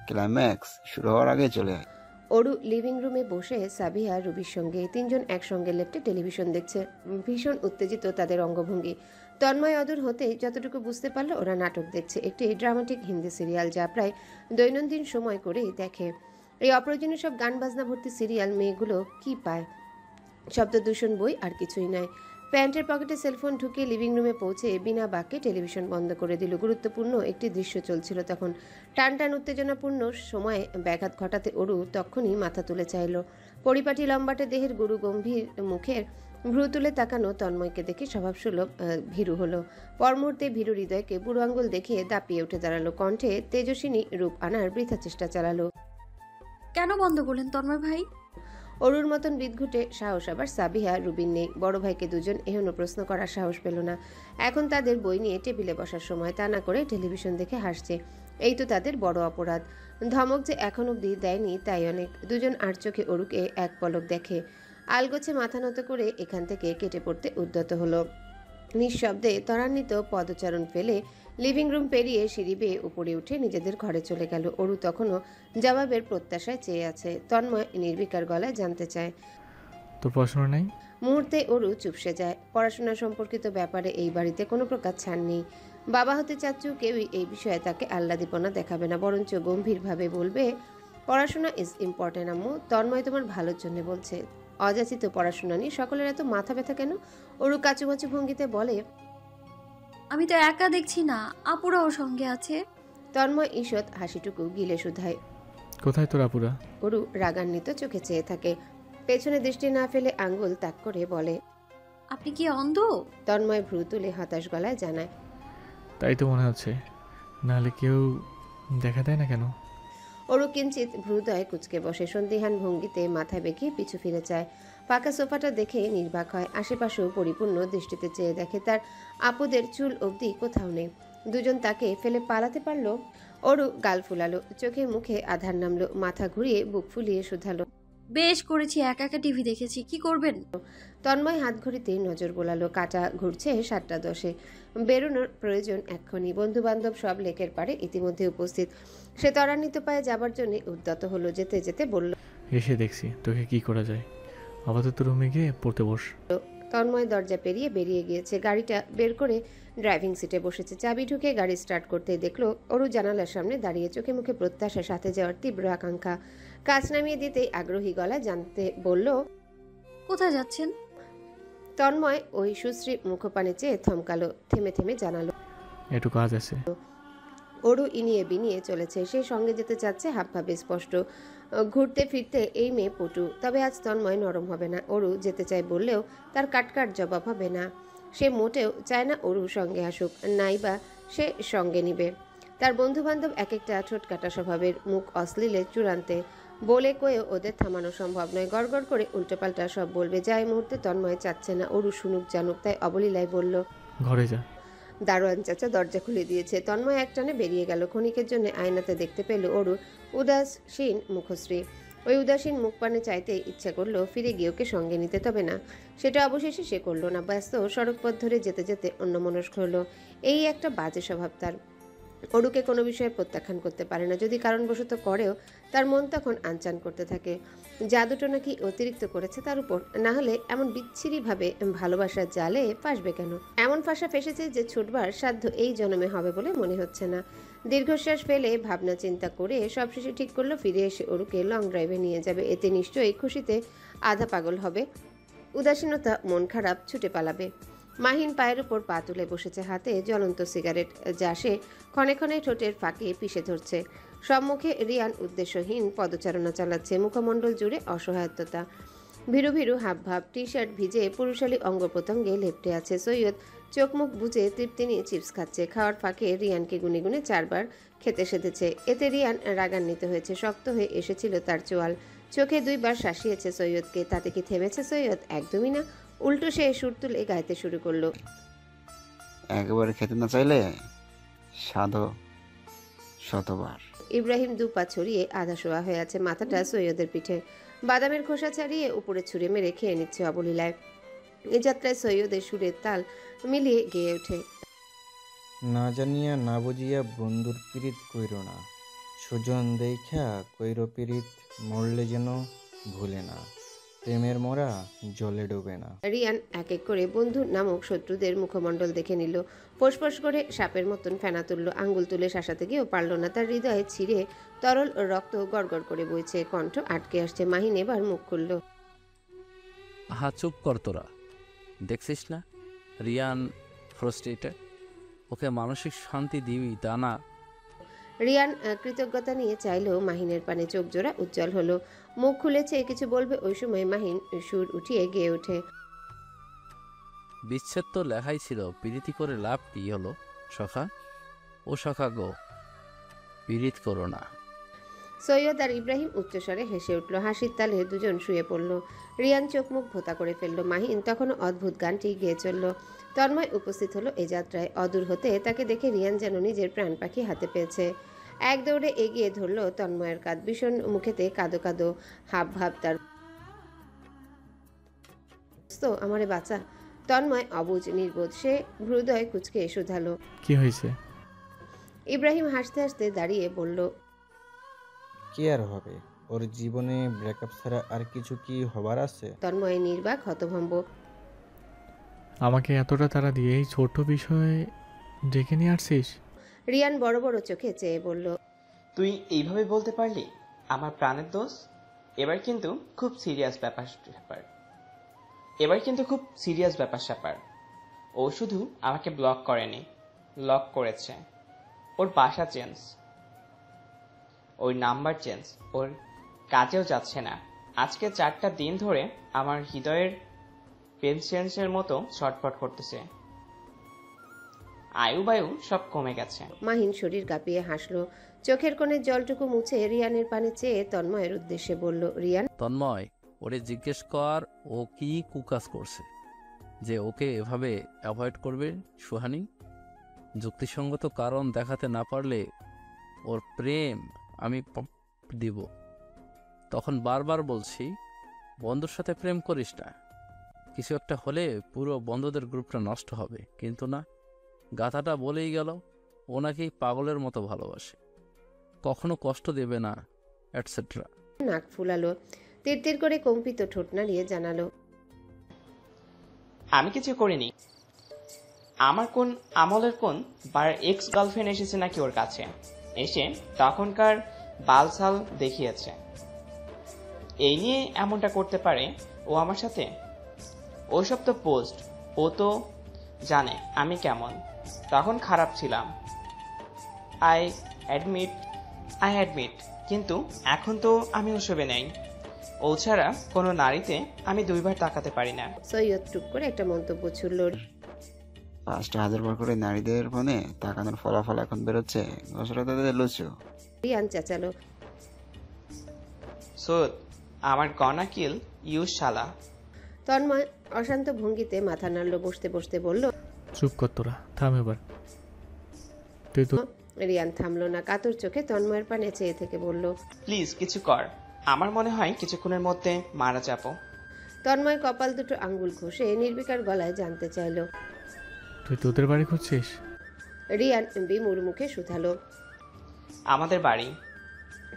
S11: ক্লাইম্যাক্স শুরু হওয়ার আগে চলে আয়।
S2: অরু লিভিং রুমে বসে সাবিহা রুবির সঙ্গে তিনজন একসঙ্গে লেপটে টেলিভিশন দেখছে। ভীষণ উত্তেজিত তাদের অঙ্গভঙ্গি। তন্ময় অদূর হতে যতটুকু বুঝতে পারলো ওরা নাটক দেখছে, একটি ড্রামাটিক হিন্দি সিরিয়াল যা প্রায় দৈনন্দিন সময় করেই দেখে। এই অপ্রয়োজনীয় সব গান বাজনা ভর্তি সিরিয়াল মেয়েগুলো কি পায়? শব্দ দূষণ বই আর কিছুই নয়। প্যান্টের পকেটে সেলফোন ঢুকিয়ে লিভিং রুমে পৌঁছে বিনা বাক্যে টেলিভিশন বন্ধ করে দিল। গুরুত্বপূর্ণ একটি দৃশ্য চলছিল তখন। টান টান উত্তেজনাপূর্ণ সময়ে ব্যাঘাত ঘটাতে অরু তখনই মাথা তুলে চাইল। পরিপাটি লম্বাটে দেহের গুরু গম্ভীর মুখের ভ্রু তুলে তাকানো তন্ময়কে দেখে স্বভাবসুলভ ভীরু হলো। পর মুহূর্তে ভীরু হৃদয়কে বুড়ো আঙ্গুল দেখিয়ে দাপিয়ে উঠে দাঁড়ালো। কণ্ঠে তেজস্বিনী রূপ আনার বৃথা চেষ্টা চালালো।
S9: কেন বন্ধ করলেন তন্ময় ভাই?
S2: অরুর মতন বিদঘুটে সাহস আবার সাবিহা রুবিন নেই। বড় ভাইকে দুজন এহেন প্রশ্ন করার সাহস পেল না। এখন তাদের বই নিয়ে টেবিলে বসার সময়, তা না করে টেলিভিশন দেখে হাসছে। এই তো তাদের বড় অপরাধ। ধমক যে এখন অব্দি দেয়নি তাই অনেক। দুজন আর চোখে অরুকে এক পলক দেখে। আলগোছে মাথা নত করে এখান থেকে কেটে পড়তে উদ্যত হলো। নিঃশব্দে ত্বরান্বিত পদচারণ ফেলে লিভিং রুম পেরিয়ে সিঁড়ি বেয়ে উপরে উঠে নিজেদের ঘরে চলে গেল। অরু তখনও জবাবের প্রত্যাশায় চেয়ে আছে। তন্ময় নির্বিকার গলায় জানতে চায়,
S3: তোর পড়াশোনা নেই?
S2: মুহূর্তে অরু চুপসে যায়। পড়াশোনা সম্পর্কিত ব্যাপারে এই বাড়িতে কোনো প্রকার ছাড় নেই। বাবা হতে চাচ্ছু কেউই এই বিষয়ে তাকে আহ্লাদীপনা দেখাবে না, বরঞ্চ গম্ভীরভাবে বলবে, পড়াশোনা ইজ ইম্পর্টেন্ট আম্মু। তন্ময় তোমার ভালোর জন্য বলছে। অযাচিত পড়াশোনা নিয়ে সকলের এত মাথা ব্যথা কেন? অরু কাচুমাচু ভঙ্গিতে বলে,
S9: আমি তো একা দেখছি না, আপুরাও সঙ্গে আছে।
S2: তন্ময় ঈষৎ হাসিটুকু গিলে শুধায়।
S3: কোথায় তোর আপুরা?
S2: অরু রাগান্বিত চোখে চেয়ে থাকে। পেছনে দৃষ্টি না ফেলে আঙ্গুল তাক করে বলে,
S9: আপনি কি অন্ধ?
S2: তন্ময় ভ্রু তুলে হতাশ গলায় জানায়,
S3: তাই তো মনে হচ্ছে, নাহলে কেউ দেখা দেয় না কেন?
S2: অরু কিঞ্চিত ভ্রুদয় কুচকে বসে। সন্দিহান ভঙ্গিতে মাথা বেঁকিয়ে পিছু ফিরে চায়। পাকা সোফাটা দেখে নির্বাক হয়। আশেপাশেও পরিপূর্ণ দৃষ্টিতে চেয়ে দেখে তার আপুদের চুল অবধি কোথাও নেই। দুজন তাকে ফেলে পালাতে পারলো? অরু গাল ফুলালো, চোখে মুখে আধার নামলো, মাথা ঘুরিয়ে বুক ফুলিয়ে শুধালো,
S9: বেশ করেছি, একা একা টিভি দেখেছি, কি করবেন?
S2: তন্ময় হাত ঘড়িতে নজর বোলালো। কাটা ঘুরছে 7:10। বেরোনোর প্রয়োজন এক্ষুনি। বন্ধু বান্ধব সব লেকের পাড়ে ইতিমধ্যে উপস্থিত। সে ত্বরান্বিত পায়ে যাবার জন্য উদ্যত হলো। যেতে যেতে বলল,
S3: এসে দেখছি তোকে কি করা যায়। আপাতত রুমে গিয়ে পড়তে বস।
S2: তন্ময় দরজা পেরিয়ে বেরিয়ে গিয়েছে। গাড়িটা বের করে ড্রাইভিং সিটে বসেছে। চাবি ঢুকে গাড়ি স্টার্ট করতেই দেখলো অরু জানালার সামনে দাঁড়িয়ে, চোখে মুখে প্রত্যাশা, সাথে যাওয়ার তীব্র আকাঙ্ক্ষা। কাজ নামিয়ে দিতেই আগ্রহী গলায় জানতে বলল,
S9: কোথায় যাচ্ছেন?
S2: তন্ময় ওই সুশ্রী মুখপানে চেয়ে থমকালো, থেমে থেমে জানালো,
S3: একটু কাজ আছে।
S2: অরু ইনিয়ে বিনিয়ে চলেছে। সে সঙ্গে যেতে চাচ্ছে, হাবভাবে স্পষ্ট। ঘুরতে ফিরতে এই মেয়ে পটু, তবে আজ তন্ময় নরম হবে না। অরু যেতে চায় বললেও তার কাটকাট জবাব হবে না। সে মোটেও চায় না অরু সঙ্গে আসুক, নাইবা সে সঙ্গে নিবে। তার বন্ধু বান্ধব এক একটা ঠোঁট কাটা স্বভাবের, মুখ অশ্লীলে চূড়ান্তে, বলে কয়েও ওদের থামানো সম্ভব নয়। গড়গড় করে উল্টোপাল্টা সব বলবে, যা এই মুহূর্তে তন্ময় চাচ্ছে না অরু শুনুক জানুক। তাই অবলীলায় বলল,
S3: ঘরে যা।
S2: দারোয়ান চাচা দরজা খুলে দিয়েছে। তন্ময় একটানে বেরিয়ে গেল। ক্ষণিকের জন্য আয়নাতে দেখতে পেল অরুর উদাসীন মুখশ্রী। ওই উদাসীন মুখপানে চাইতে ইচ্ছা করলো ফিরে গিয়ে ওকে সঙ্গে নিতে, তবে না, সেটা অবশেষে সে করলো না। ব্যস্ত সড়ক পথ ধরে যেতে যেতে অন্যমনস্ক হলো। এই একটা বাজে স্বভাব তার। অরুকে কোনো বিষয়ে প্রত্যাখ্যান করতে পারে না। যদি কারণবশত করেও তার মন তখন আনচান করতে থাকে, জাদুটো নাকি অতিরিক্ত করেছে তার উপর। না হলে এমন বিচ্ছিরিভাবে ভালোবাসার জালে ফাঁসবে কেন? এমন ফাঁসা ফেসেছে যে ছুটবার সাধ্য এই জন্মে হবে বলে মনে হচ্ছে না। দীর্ঘশ্বাস ফেলে ভাবনা চিন্তা করে সবশেষে ঠিক করলো ফিরে এসে অরুকে লং ড্রাইভে নিয়ে যাবে। এতে নিশ্চয়ই খুশিতে আধা পাগল হবে, উদাসীনতা, মন খারাপ, ছুটে পালাবে। মাহিন পায়ের উপর পা তুলে বসেছে, হাতে জ্বলন্ত সিগারেট, যা সে ক্ষণে ক্ষণে ঠোঁটের ফাঁকে পিষে ধরছে। সম্মুখে রিয়ান উদ্দেশ্যহীন পদচারণা চালাচ্ছে, মুখমণ্ডল জুড়ে অসহায়তা, ভীরু ভীরু হাবভাব, টি শার্ট ভিজে পুরুষালী অঙ্গ প্রত্যঙ্গে লেপ্টে আছে। সৈয়দ চোখ মুখ বুজে তৃপ্তি নিয়ে চিপস খাচ্ছে। খাওয়ার ফাঁকে রিয়ানকে গুনে গুনে 4 বার খেতে সেধেছে। এতে রিয়ান রাগান্বিত হয়েছে, শক্ত হয়ে এসেছিল তার চোয়াল। চোখে 2 বার শাসিয়েছে সৈয়দকে। তাতে কি থেমেছে সৈয়দ? একদমই না। উল্টো সে সুর তুলে গাইতে শুরু করলো,
S11: একবারে খেতে না চাইলে সাধো শতবার।
S2: ইব্রাহিম 2 পা ছড়িয়ে আধা শোয়া হয়ে আছে, মাথাটা সৈয়দের পিঠে। বাদামের খোসা ছাড়িয়ে উপরে ছুঁড়ে মেরে খেয়ে নিচ্ছে অবলীলায়। এ যাত্রায় সৈয়দের সুরের তাল মিলিয়ে গেয়ে ওঠে,
S12: না জানিয়া না বুঝিয়া বন্ধুর পীড়িত কইর না, সুজন দেখা কইর পীড়িত, মরলে যেন ভুলে না, প্রেমের মরা জলে ডোবে না।
S2: রিয়ান এক এক করে বন্ধু নামক শত্রুদের মুখমণ্ডল দেখে নিল। ফোঁস করে সাপের মতন ফেনা তুলল। আঙ্গুল তুলে শাসাতে গিয়েও পারল না। তার হৃদয়ে ছিঁড়ে তরল রক্ত গড়গড় করে বইছে, কণ্ঠ আটকে আসছে। মাহিন এবার মুখ খুলল,
S6: হা চুপ কর তোরা, দেখছিস না রিয়ান ফ্রাস্ট্রেটেড, ওকে মানসিক শান্তি দিবি তা না।
S2: রিয়ান কৃতজ্ঞতা নিয়ে চাইলেও মাহিনের পানে চোখ জোড়া উজ্জ্বল হলো। মুখ খুলেছে কিছু বলবে, ওই সময় মাহিন সুর উঠিয়ে গেয়ে ওঠে,
S6: বিচ্ছেদ তো লেখাই ছিল, পীড়িতি করে লাভ কি হলো সখা? ও সখা গো, পীড়িত করো না।
S2: সৈয়দ আর ইব্রাহিম উচ্চস্বরে হেসে উঠল। হাসির তালে দুজন শুয়ে পড়ল। রিয়ান চোখ মুখ ভোতা করে ফেলল। মাহিন তখনও অদ্ভুত গানটি গেয়ে চলল। তন্ময় উপস্থিত হলো এ যাত্রায়। অদূর হতে তাকে দেখে রিয়ান যেন নিজের প্রাণ পাখি হাতে পেয়েছে। এক দৌড়ে এগিয়ে ধরল তন্ময়ের কাঁধ। ভীষণ মুখেতে কাদো কাদো হাব ভাব তার, আমারে বাঁচা। তন্ময় অবুঝ নির্বোধ, সে হৃদয় কুচকে শুধালো,
S3: কি হয়েছে?
S2: ইব্রাহিম হাসতে হাসতে দাঁড়িয়ে বলল,
S12: কি আর হবে, ওর জীবনে ব্রেকআপ ছাড়া আর কিছু কি হবার আছে?
S2: তন্ময় নির্বাক, হতভম্ব।
S3: আমাকে এতটা তাড়া দিয়ে এই ছোট্ট বিষয়ে ডেকে নিয়ে আসছিস?
S2: রিয়ান বড় বড় চোখে চেয়ে বলল,
S13: তুই এইভাবে বলতে পারলি? আমার প্রাণের দোষ। এবার কিন্তু খুব সিরিয়াস ব্যাপার স্যাপার। ও শুধু আমাকে ব্লক করেনি, লক করেছে। ওর বাসা চেঞ্জ, ওর নাম্বার চেঞ্জ, ওর কাজেও যাচ্ছে না। আজকে 4টা দিন ধরে আমার হৃদয়ের পেনসেন্সের মতো ছটফট করতেছে। আয়ু বায়ু সব কমে গেছে।
S2: মাহিন শরীর কাঁপিয়ে হাসলো। চোখের কোণে জলটুকু মুছে রিয়ানের পানে চেয়ে তন্ময়ের উদ্দেশ্যে বলল, রিয়ান,
S6: তন্ময় ওরে জিজ্ঞেস কর ও কি কুকাজ করছে যে ওকে এভাবে অ্যাভয়েড করবে। সুহানি, যুক্তিসঙ্গত কারণ দেখাতে না পারলে ওর প্রেম আমি দিব। তখন বারবার বলছি বন্ধুর সাথে প্রেম করিস না, কিছু একটা হলে পুরো বন্ধুদের গ্রুপটা নষ্ট হবে। কিন্তু না, গাথাটা বলেই গেল ও নাকি পাগলের মতো ভালোবাসে, কখনো কষ্ট দেবে না, এটসেট্রা।
S2: নাক ফুলালো, তীর তীর করে কম্পিত ঠোঁট নাড়িয়ে জানালো,
S13: আমি কিছু করিনি। আমার কোন আমলের কোন বার এক্স গার্লফ্রেন্ড এসেছে নাকি ওর কাছে, এসে তখনকার বালসাল দেখিয়েছে, এই নিয়ে এমনটা করতে পারে ও আমার সাথে? ওইসব তো পোস্ট, ও তো জানে আমি কেমন। তখন খারাপ ছিলাম, আই অ্যাডমিট, কিন্তু এখন তো আমি ওসবে নেই। ও ছাড়া কোনো নারীতে আমি 2 বার তাকাতে পারি না।
S2: সৈয়দ টুক করে একটা মন্তব্য ছুড়ল।
S11: 5,000 বার করে নারীদের ফোনে তাকানোর ফলাফল এখন বেরোচ্ছে, ঘোষণা তাদের লুচু।
S2: রিয়ান চেঁচালো।
S13: সৈয়দ, আমার গনা কিল ইউ শালা।
S2: তন্ময় অশান্ত ভঙ্গিতে মাথা নাড়ল, বসতে বসতে বলল,
S3: চুপ কর তোরা, থাম এবার। তুই তো
S2: রিয়ান থামলো না, কাতর চোখে তন্ময়ের পানে চেয়ে থেকে বলল,
S13: প্লিজ কিছু কর, আমার মনে হয় কিছুক্ষণের মধ্যে মারা যাবো।
S2: তন্ময় কপাল দুটো আঙ্গুল ঘষে নির্বিকার গলায় জানতে চাইল।
S3: তুই তোদের বাড়ি খুঁজছিস?
S2: রিয়ান বিমুর মুখে শুধালো,
S13: আমাদের বাড়ি।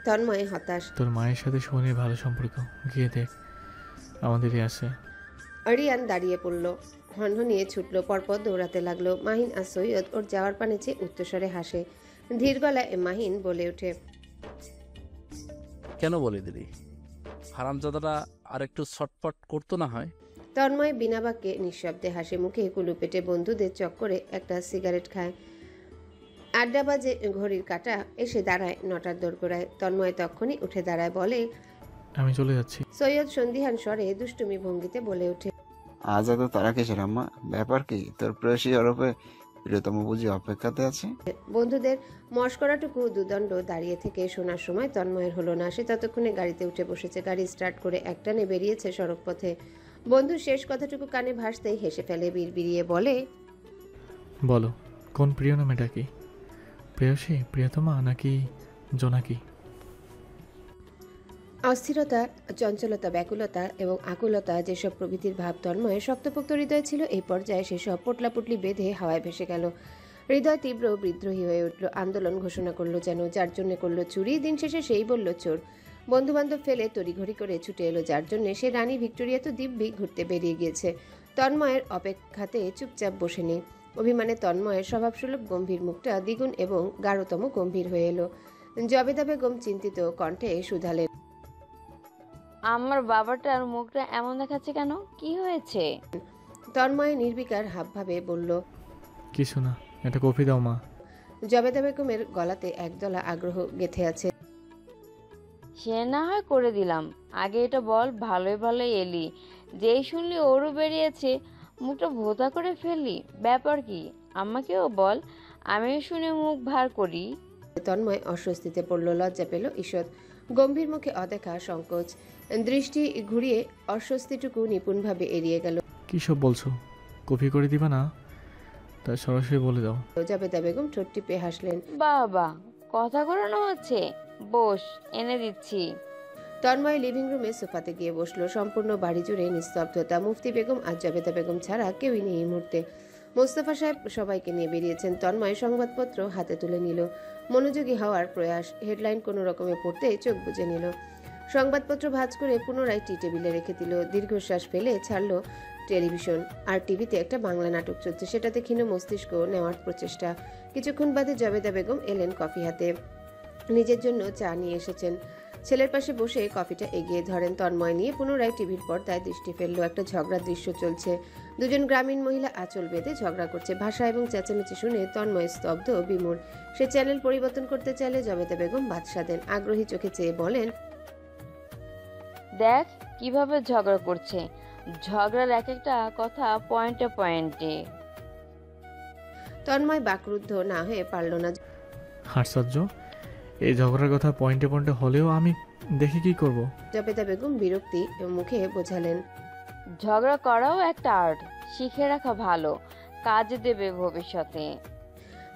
S2: তন্ময় হতাশ।
S3: তোর মায়ের সাথে সোহানের ভালো সম্পর্ক, গিয়ে দেখ, আমাদেরই আছে।
S2: রিয়ান দাঁড়িয়ে পড়ল, হনহনিয়ে ছুটল, পরপর দৌড়াতে লাগলো। মাহিন আর সৈয়দ ওর যাওয়ার পানে চেয়ে উচ্চস্বরে হাসে। ধীর গলায় মাহিন বলে ওঠে,
S6: কেন বলে দিলি? হারামজাদাটা আর একটু ছটফট করতো না হয়?
S2: তন্ময় বিনা বাক্যে নিঃশব্দে হাসে মুখে কুলু পেটে বন্ধুদের চক্করে একটা সিগারেট খায়। 8টা বাজে, ঘড়ির কাঁটা এসে দাঁড়ায় 9টার দোরগোড়ায়। তন্ময় তক্ষুনি উঠে দাঁড়ায়, বলে,
S3: আমি চলে যাচ্ছি।
S2: সৈয়দ সন্ধিহান স্বরে দুষ্টুমি ভঙ্গিতে বলে ওঠে,
S11: আজ এত তারা কিসের আম্মা? ব্যাপার কি? তোর প্রেয়সী ওরফে প্রিয়তম বুঝি অপেক্ষাতে আছে?
S2: বন্ধুদের মস্করাটুকু দুদণ্ড দাঁড়িয়ে থেকে শোনার সময় তন্ময়ের হলো না। সে ততক্ষণে গাড়িতে উঠে বসেছে, গাড়ি স্টার্ট করে একটানে বেরিয়েছে সড়ক পথে। বন্ধুর শেষ কথাটুকু কানে ভাসতেই হেসে ফেলে, বিড়বিড়িয়ে বলে,
S3: বলো, কোন প্রিয় নামে ডাকি? প্রেয়সী, প্রিয়তমা, নাকি জোনাকি?
S2: অস্থিরতা, চঞ্চলতা, ব্যাকুলতা এবং আকুলতা যেসব প্রভৃতির ভাব তন্ময়ের শক্তপোক্ত হৃদয় ছিল, এই পর্যায়ে সেসব পোটলাপুটলি বেঁধে হাওয়ায় ভেসে গেল। হৃদয় তীব্র বিদ্রোহী হয়ে উঠল, আন্দোলন ঘোষণা করলো যেন। যার জন্য করলো চুরি, দিন শেষে সেই বলল চোর। বন্ধুবান্ধব ফেলে তড়িঘড়ি করে ছুটে এলো যার জন্য, সে রানী ভিক্টোরিয়া তো দিব্যি ঘুরতে বেরিয়ে গিয়েছে। তন্ময়ের অপেক্ষাতে চুপচাপ বসে নেই। অভিমানে তন্ময়ের স্বভাবসুলভ গম্ভীর মুখটা দ্বিগুণ এবং গাঢ়তম গম্ভীর হয়ে এলো। জবেদা বেগম চিন্তিত কণ্ঠে শুধালেন,
S7: আমার বাবাটার মুখটা এমন দেখাচ্ছে কেন? কি হয়েছে?
S2: তন্ময় নির্বিকার হাবভাবে বলল,
S3: কিছু না, এটা কফি দাও মা।
S2: জবেদা বেগমের গলাতে একদলা আগ্রহ গেঁথে আছে।
S7: সে না হয় করে দিলাম, আগে এটা বল, ভালোই ভালোই এলি, যেই শুনলি ওরও বেরিয়েছে, মুখটা ভোতা করে ফেললি, ব্যাপার কি? আমাকেও বল, আমিও শুনে মুখ ভার করি।
S2: তন্ময় অস্বস্তিতে পড়ল, লজ্জা পেল ঈষৎ। গম্ভীর মুখে অদেখা সংকোচ, দৃষ্টি ঘুরিয়ে অস্বস্তিটুকু নিপুণভাবে এড়িয়ে গেল।
S3: কি সব বলছো? কফি করে দিবা না? তাই সরাসরি বলে দাও।
S2: জবেদা বেগম ঠোঁট টিপে হাসলেন,
S7: বাবা, কথা ঘোরানো হচ্ছে, বস, এনে দিচ্ছি।
S2: তন্ময় লিভিং রুমে সোফাতে গিয়ে বসলো। সম্পূর্ণ বাড়ি জুড়ে নিস্তব্ধতা। মুফতি বেগম আর জবেদা বেগম ছাড়া কেউই নেই এই মুহূর্তে। মোস্তফা সাহেব সবাইকে নিয়ে বেরিয়েছেন। তন্ময় সংবাদপত্র হাতে তুলে নিল, মনোযোগী হওয়ার প্রয়াস। হেডলাইন কোনো রকমে পড়তে চোখ বুজে নিল। সংবাদপত্র ভাঁজ করে পুনরায় টি টেবিলে রেখে দিল। দীর্ঘশ্বাস ফেলে ছাড়লো টেলিভিশন। আর টিভিতে একটা বাংলা নাটক চলছে, সেটাতে ক্ষীণ মস্তিষ্ক নেওয়ার প্রচেষ্টা। কিছুক্ষণ বাদে জবেদা বেগম এলেন কফি হাতে। নিজের জন্য চা নিয়ে এসেছেন। ছেলের পাশে বসে কফিটা এগিয়ে ধরেন। তন্ময় নিয়ে পুনরায় টিভির পর্দায় দৃষ্টি ফেললো। একটা ঝগড়ার দৃশ্য চলছে। দুজন গ্রামীণ মহিলা আঁচল বেঁধে ঝগড়া করছে। ভাষা এবং চেঁচামেচি শুনে তন্ময় স্তব্ধ, বিমূঢ়। সে চ্যানেল পরিবর্তন করতে চাইলে জবেদা বেগম বাদশা দেন। আগ্রহী চোখে চেয়ে বলেন,
S7: দেখ কিভাবে ঝগড়া করছে, ঝগড়ার এক একটা কথা পয়েন্টে পয়েন্টে।
S2: তন্ময় বাকরুদ্ধ না হয়ে পারল না।
S3: আশ্চর্য, এই ঝগড়ার কথা পয়েন্টে পয়েন্টে হলেও আমি দেখে কি করব?
S2: জবেদা বেগম বিরক্তি মুখে বোঝালেন,
S7: ঝগড়া করাও একটা আর্ট, শিখে রাখা ভালো, কাজে দেবে ভবিষ্যতে।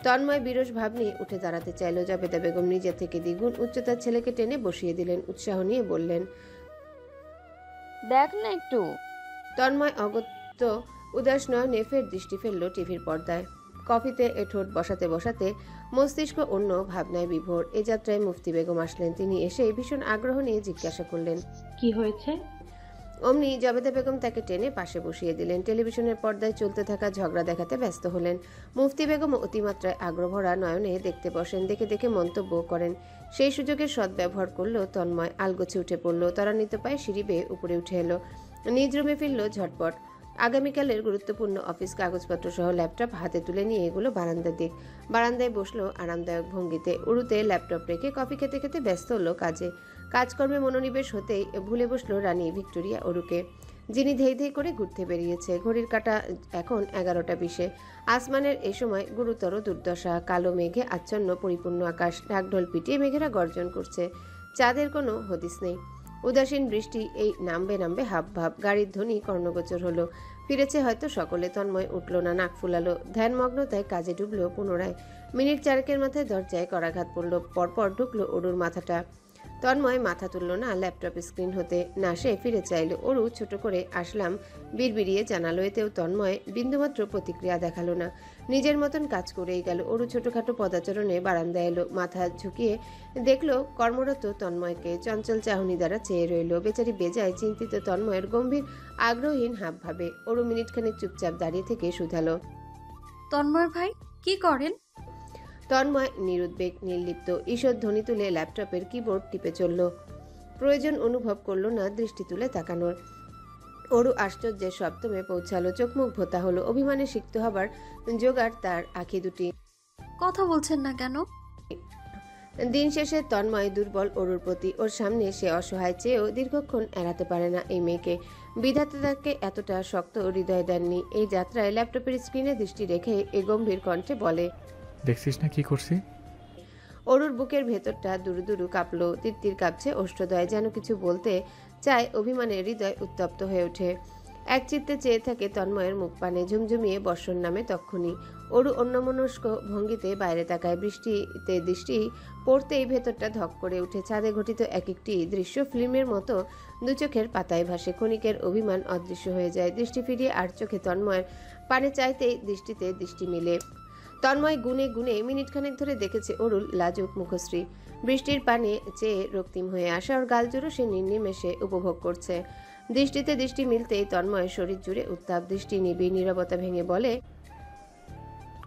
S2: তন্ময় বিরস ভাব নিয়ে উঠে দাঁড়াতে চাইল। জবেদা বেগম নিজে থেকে দ্বিগুণ উচ্চতার ছেলেকে টেনে বসিয়ে দিলেন। উৎসাহ নিয়ে বললেন,
S7: দেখ না একটু।
S2: তন্ময় অগত্য উদাস নয়নে ফের দৃষ্টি ফেলল টিভির পর্দায়। কফিতে ঠোঁট বসাতে বসাতে মস্তিষ্ক অন্য ভাবনায় বিভোর। এ যাত্রায় মুফতি বেগম আসলেন। তিনি এসে ভীষণ আগ্রহ নিয়ে জিজ্ঞাসা করলেন,
S8: কি হয়েছে?
S2: অমনি জবেদা বেগম তাকে টেনে পাশে বসিয়ে দিলেন। টেলিভিশনের পর্দায় চলতে থাকা ঝগড়া দেখাতে ব্যস্ত হলেন। মুফতি বেগম অতিমাত্রায় আগ্রহভরা নয়নে দেখতে বসেন, দেখে দেখে মন্তব্য করেন। সেই সুযোগের সদ্ব্যবহার করলো তন্ময়। আলগোছে উঠে পড়ল, ত্বরান্বিত পায়ে সিঁড়ি বেয়ে উপরে উঠে এলো, নিজ রুমে ফিরল ঝটপট। আগামীকালের গুরুত্বপূর্ণ অফিস কাগজপত্র সহ ল্যাপটপ হাতে তুলে নিয়ে এগুলো বারান্দার দিক। বারান্দায় বসলো আরামদায়ক ভঙ্গিতে। উড়ুতে ল্যাপটপ রেখে কফি খেতে খেতে ব্যস্ত হলো কাজে। কাজকর্মে মনোনিবেশ হতেই ভুলে বসলো রানী ভিক্টোরিয়া অরুকে, যিনি ধেই ধেই করে ঘুরতে বেরিয়েছে। ঘড়ির কাঁটা এখন 11:20। আসমানের এ সময় গুরুতর দুর্দশা। কালো মেঘে আচ্ছন্ন পরিপূর্ণ আকাশ, ঢাকঢোল পিটিয়ে মেঘেরা গর্জন করছে। চাঁদের কোনো হদিস নেই। উদাসীন বৃষ্টি এই নামবে নামবে হাব ভাব। গাড়ির ধ্বনি কর্ণগোচর হলো। ফিরেছে হয়তো সকলে। তন্ময় উঠল না, নাক ফুলালো, ধ্যানমগ্নতায় কাজে ডুবলো পুনরায়। মিনিট চারেকের মাথায় দরজায় করাঘাত পড়ল। পরপর ঢুকলো অরুর মাথাটা। তন্ময় মাথা তুলল না ল্যাপটপ স্ক্রিন হতে, না সে ফিরে চাইল। অরু ছোট করে আসলাম বিড়বিড়িয়ে জানালো। এতেও তন্ময় বিন্দুমাত্র প্রতিক্রিয়া দেখালো না, নিজের মতন কাজ করেই গেল। অরু ছোটখাটো পদাচরণে বারান্দায় এলো, মাথা ঝুঁকিয়ে দেখলো কর্মরত তন্ময়কে। চঞ্চল চাহনি দ্বারা চেয়ে রইল। বেচারি বেজায় চিন্তিত তন্ময়ের গম্ভীর আগ্রহহীন হাব ভাবে। অরু মিনিটখানেক চুপচাপ দাঁড়িয়ে থেকে শুধালো,
S9: তন্ময় ভাই কি করেন?
S2: তন্ময় নিরুদ্বেগ, নির্লিপ্ত। ঈষৎ ধ্বনি তুলে ল্যাপটপের কিবোর্ড টিপে চলল। প্রয়োজন অনুভব করল না দৃষ্টি তুলে তাকানোর। অরু আশ্চর্যের সপ্তমে পৌঁছালো। চোখ মুখ ভোতা হলো। অভিমানে সিক্ত হবার জোগাড় তার আঁখি দুটি।
S9: কথা বলছেন না কেন?
S2: দিন শেষে তন্ময় দুর্বল অরুর প্রতি। ওর সামনে সে অসহায়, চেয়েও দীর্ঘক্ষণ এড়াতে পারে না এই মেয়েকে। বিধাতা তাকে এতটা শক্ত হৃদয় দেননি। এই যাত্রায় ল্যাপটপের স্ক্রিনে দৃষ্টি রেখে এ গম্ভীর কণ্ঠে বলে,
S3: দেখছিস না কি করছি?
S2: অরুর বুকের ভেতরটা দুরু দুরু কাঁপলো, তিত্তির কাঁপছে ওষ্ঠদয়। যেন কিছু বলতে চায়, অভিমানে হৃদয় উত্তপ্ত হয়ে ওঠে। এক চিত্তে চেয়ে থাকে তন্ময়ের মুখ পানে। ঝুমঝুমিয়ে বর্ষণ নামে তক্ষুনি। অরু অন্যমনস্ক ভঙ্গিতে বাইরে তাকায়। বৃষ্টিতে দৃষ্টি পড়তেই ভেতরটা ধক করে উঠে। ছাদে ঘটিত এক একটি দৃশ্য ফিল্মের মতো দু চোখের পাতায় ভাসে। ক্ষণিকের অভিমান অদৃশ্য হয়ে যায়। দৃষ্টি ফিরিয়ে আর চোখে তন্ময়ের পানে চাইতেই দৃষ্টিতে দৃষ্টি মিলে। তন্ময় গুনে গুনে মিনিটখানেক ধরে দেখেছে অরুর লাজুক মুখশ্রী। বৃষ্টির পানে চেয়ে রক্তিম হয়ে আসা ওর গালজোড়ো সে নির্নিমেষে উপভোগ করছে। দৃষ্টিতে দৃষ্টি মিলতেই তন্ময়ের শরীর জুড়ে উত্তাপ। দৃষ্টি নিবিড়, নীরবতা ভেঙে বলে,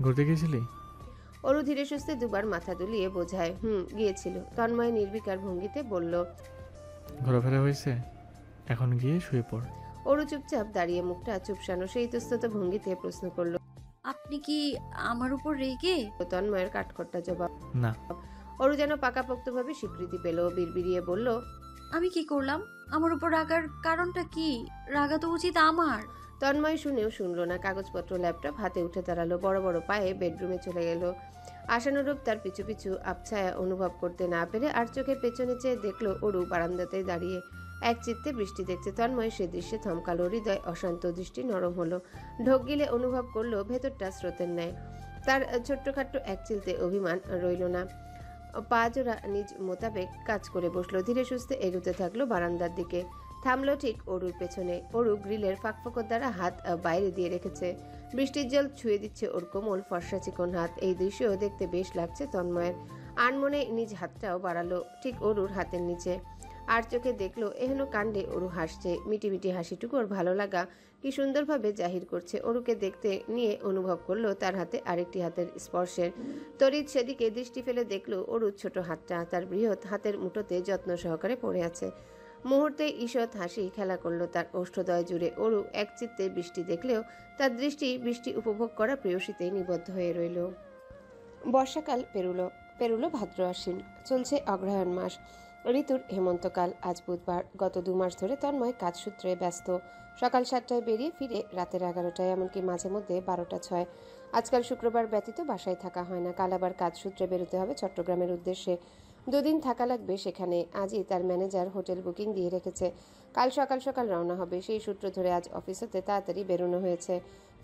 S3: ঘুরতে গেছিলি?
S2: অরু ধীরে সুস্থে দুবার মাথা দুলিয়ে বোঝায়, গিয়েছিল। তন্ময় নির্বিকার ভঙ্গিতে বলল,
S3: ঘোরাফেরা হয়েছে, এখন গিয়ে শুয়ে পড়।
S2: অরু চুপচাপ দাঁড়িয়ে মুখটা চুপসানো সেই ইতস্তত ভঙ্গিতে প্রশ্ন করল,
S9: আপনি কি আমার উপর রেগে?
S2: তন্ময়ের কাঠখোট্টা জবাব
S3: না।
S2: অরু যেন পাকাপোক্তভাবে স্বীকৃতি পেল। বিড়বিড়িয়ে বলল,
S9: আমি কি করলাম? আমার উপর রাগার কারণটা কি? রাগা তো উচিত আমার।
S2: তন্ময় শুনেও শুনল না। কাগজপত্র ল্যাপটপ হাতে উঠে দাঁড়ালো। বড় বড় পায়ে বেডরুমে চলে গেল। আশানুরূপ তার পিছু পিছু আবছায়া অনুভব করতে না পেরে আর চোখের পেছনে চেয়ে দেখলো অরু বারান্দাতে দাঁড়িয়ে এক চিত্তে বৃষ্টি দেখছে। তন্ময় সে দৃশ্যে থমকালো। হৃদয় অশান্ত, দৃষ্টি নরম হলো। ঢোক গিলে অনুভব করলো ভেতরটা স্রোতের ন্যায়। তার ছোট্টখাট্ট এক চিলতে অভিমান রইল না। পা জোড়া নিজ মোতাবেক কাজ করে বসলো। ধীরে সুস্থে এগোতে থাকলো বারান্দার দিকে। থামলো ঠিক অরুর পেছনে। অরু গ্রিলের ফাঁকফোকর দ্বারা হাত বাইরে দিয়ে রেখেছে। বৃষ্টির জল ছুঁয়ে দিচ্ছে ওর কোমল ফর্সা চিকন হাত। এই দৃশ্য দেখতে বেশ লাগছে তন্ময়ের। আনমনে নিজ হাতটাও বাড়ালো ঠিক অরুর হাতের নিচে। আর চোখে দেখলো এহেন কাণ্ডে অরু হাসছে। মিটিমিটি হাসিটুকু ওর ভালো লাগা কি সুন্দরভাবে জাহির করছে। অরুকে দেখতে নিয়ে অনুভব করলো তার হাতে আরেকটি হাতের স্পর্শের। তড়িৎ সেদিকে দৃষ্টি ফেলে দেখলো অরুর ছোট হাতটা তার বৃহৎ হাতের মুঠোতে যত্ন সহকারে পড়ে আছে। মুহূর্তে ঈষৎ হাসি খেলা করলো তার ওষ্ঠদয় জুড়ে। অরু এক চিত্তে বৃষ্টি দেখলেও তার দৃষ্টি বৃষ্টি উপভোগ করা প্রেয়সীতেই নিবদ্ধ হয়ে রইল। বর্ষাকাল পেরুলো ভাদ্র আশ্বিন। চলছে অগ্রহায়ণ মাস, ঋতুর হেমন্তকাল। আজ বুধবার। গত 2 মাস ধরে তন্ময় কাজসূত্রে ব্যস্ত। সকাল 7টায় বেরিয়ে ফিরে রাতের 11টায়, এমনকি মাঝে মধ্যে 12টা 6। আজকাল শুক্রবার ব্যতীত বাসায় থাকা হয় না। কাল আবার কাজসূত্রে বেরোতে হবে চট্টগ্রামের উদ্দেশ্যে। 2 দিন থাকা লাগবে সেখানে। আজই তার ম্যানেজার হোটেল বুকিং দিয়ে রেখেছে। কাল সকাল সকাল রওনা হবে। সেই সূত্র ধরে আজ অফিস হতে তাড়াতাড়ি বেরোনো হয়েছে।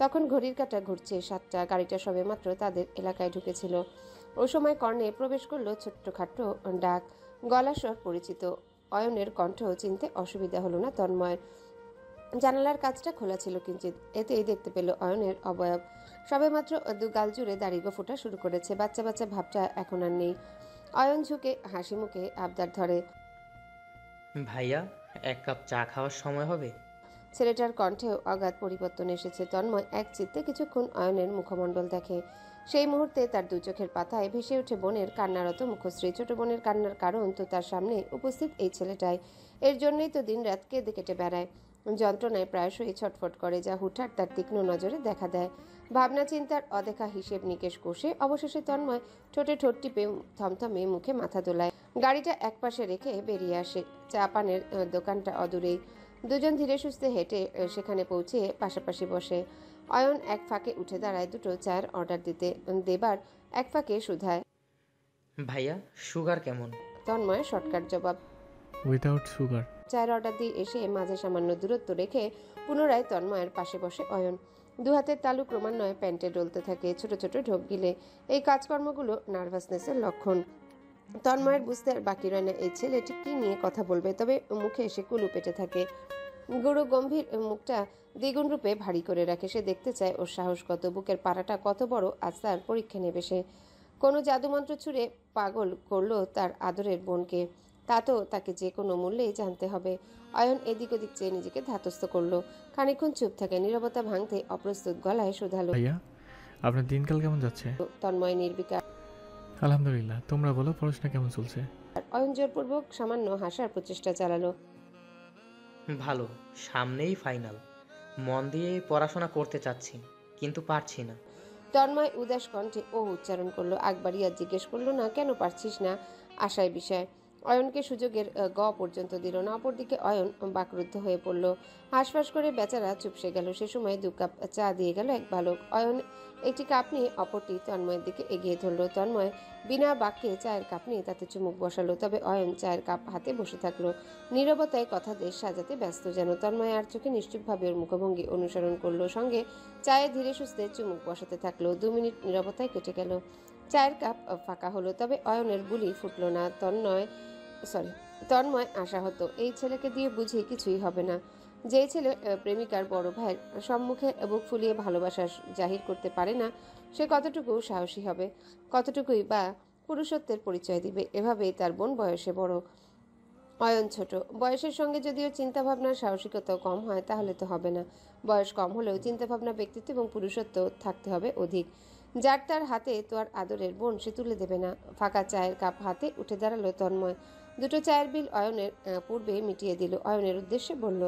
S2: তখন ঘড়ির কাঁটা ঘুরছে 7টা। গাড়িটা সবেমাত্র তাদের এলাকায় ঢুকেছিল। ওই সময় কর্ণে প্রবেশ করলো ছোট্টখাট্ট ডাক। গলার স্বর পরিচিত। অয়নের কণ্ঠ চিনতে অসুবিধা হলো না তন্ময়ের। জানালার কাজটা খোলা ছিল কিঞ্চিত। এতেই দেখতে পেল অয়নের অবয়ব। সবেমাত্র 2 গাল জুড়ে দাড়িগো ফোটা শুরু করেছে। বাচ্চা বাচ্চা ভাবটা এখন আর নেই। অয়ন ঝুঁকে হাসি মুখে আবদার ধরে,
S14: ভাইয়া এক কাপ চা খাওয়ার সময় হবে?
S2: ছেলেটার কণ্ঠেও অগাধ পরিবর্তন এসেছে। তন্ময় এক চিত্তে কিছুক্ষণ অয়নের মুখমণ্ডল দেখে। সেই মুহূর্তে তার দু চোখের পাতায় ভেসে ওঠে বোনের কান্নারত মুখশ্রী। ছোট বোনের কান্নার কারণ তো তার সামনে উপস্থিত এই ছেলেটাই। এর জন্যই তো দিনরাত কেঁদে কেটে বেড়ায়, যন্ত্রণায় প্রায়শই ছটফট করে, যা হুটহাট তার তীক্ষ্ণ নজরে দেখা দেয়। ভাবনা চিন্তার অদেখা হিসেব নিকেশ কষে অবশেষে তন্ময় ঠোঁটে ঠোঁট টিপে থমথমে মুখে মাথা দোলায়। গাড়িটা একপাশে রেখে বেরিয়ে আসে। চা পানের দোকানটা অদূরেই। দুজন ধীরে সুস্থে হেঁটে সেখানে পৌঁছে পাশাপাশি বসে। অয়ন এক ফাঁকে উঠে দাঁড়ায় দুটো চায়ের অর্ডার দিতে। দেবার এক ফাঁকে শুধায়,
S14: ভাইয়া সুগার কেমন?
S2: তন্ময় শর্টকাট জবাব।
S3: Without sugar.
S2: চায়ের অর্ডার দিয়ে এসে মাঝে সামান্য দূরত্ব রেখে পুনরায় তন্ময়ের পাশে বসে অয়ন। দু হাতের তালু ক্রমান্বয়ে প্যান্টে ডলতে থাকে, ছোট ছোট ঢোক গিলে। এই কাজকর্মগুলো নার্ভাসনেসের লক্ষণ। তন্ময়ের বুঝতে আর বাকি রয় না এই ছেলেটি কি নিয়ে কথা বলবে, তবে মুখে সে কুলু পেটে থাকে। গুরু গম্ভীর মুখটা দ্বিগুণ রূপে ভারী করে রাখে। সে দেখতে চায় ওর সাহস কত, বুকের পাড়াটা কত বড়। আজ তার পরীক্ষা নেবে সে। কোনো জাদুমন্ত্র ছুঁড়ে পাগল করলো তার আদরের বোনকে, তা তো তাকে যে কোনো মূল্যেই জানতে হবে। অয়ন এদিক ওদিক চেয়ে নিজেকে ধাতস্থ করলো। খানিকক্ষণ চুপ থাকে, নীরবতা ভাঙতে অপ্রস্তুত গলায় শুধালো,
S3: ভাইয়া আপনার দিনকাল কেমন যাচ্ছে?
S2: তন্ময় নির্বিকার।
S3: আলহামদুলিল্লাহ, তোমরা বলো পড়াশোনা কেমন চলছে?
S2: অয়ন জোরপূর্বক সামান্য হাসার প্রচেষ্টা চালালো।
S14: ভালো, সামনেই ফাইনাল। মন দিয়ে পড়াশোনা করতে চাচ্ছি, কিন্তু পারছি না।
S2: তন্ময় উদাস কণ্ঠে ও উচ্চারণ করলো। আকবরিয়া জিজ্ঞেস করলো, না কেন পারছিস না? আশায় বিষয়। অয়নকে সুযোগের পর্যন্ত দিল না। অপরদিকে অয়ন বাকরুদ্ধ হয়ে পড়ল। হাঁসফাঁস করে বেচারা চুপসে গেল। সে সময় 2 কাপ চা দিয়ে গেল এক বালক। অয়ন একটি কাপ নিয়ে অপরটি তন্ময়ের দিকে এগিয়ে ধরল। তন্ময় বিনা বাক্যে চায়ের কাপ নিয়ে তাতে চুমুক বসালো। তবে অয়ন চায়ের কাপ হাতে বসে থাকলো, নীরবতায় কথা দেশ সাজাতে ব্যস্ত যেন। তন্ময় আর চোখে নিশ্চুপভাবে ওর মুখভঙ্গি অনুসরণ করলো, সঙ্গে চায়ে ধীরে সুস্থে চুমুক বসাতে থাকলো। 2 মিনিট নীরবতায় কেটে গেল। চায়ের কাপ ফাঁকা হলো, তবে অয়নের বুলি ফুটল না। তন্ময় আশাহত, এই ছেলেকে দিয়ে বুঝি কিছুই হবে না। যেই ছেলে প্রেমিকার বড় ভাইয়ের সম্মুখে বুক ফুলিয়ে ভালোবাসা জাহির করতে পারে না, সে কতটুকু সাহসী হবে, কতটুকুই বা পুরুষত্বের পরিচয় দিবে। এভাবেই তার বোন বয়সে বড়, অয়ন ছোট। বয়সের সঙ্গে যদিও চিন্তাভাবনার সাহসিকতাও কম হয়, তাহলে তো হবে না। বয়স কম হলেও চিন্তাভাবনা, ব্যক্তিত্ব এবং পুরুষত্ব থাকতে হবে অধিক। যার তার হাতে তো আর আদরের বোন সে তুলে দেবে না। ফাঁকা চায়ের কাপ হাতে উঠে দাঁড়ালো তন্ময়। 2টো চায়ের বিল অয়নের পূর্বে মিটিয়ে দিল। অয়নের উদ্দেশ্যে বলল,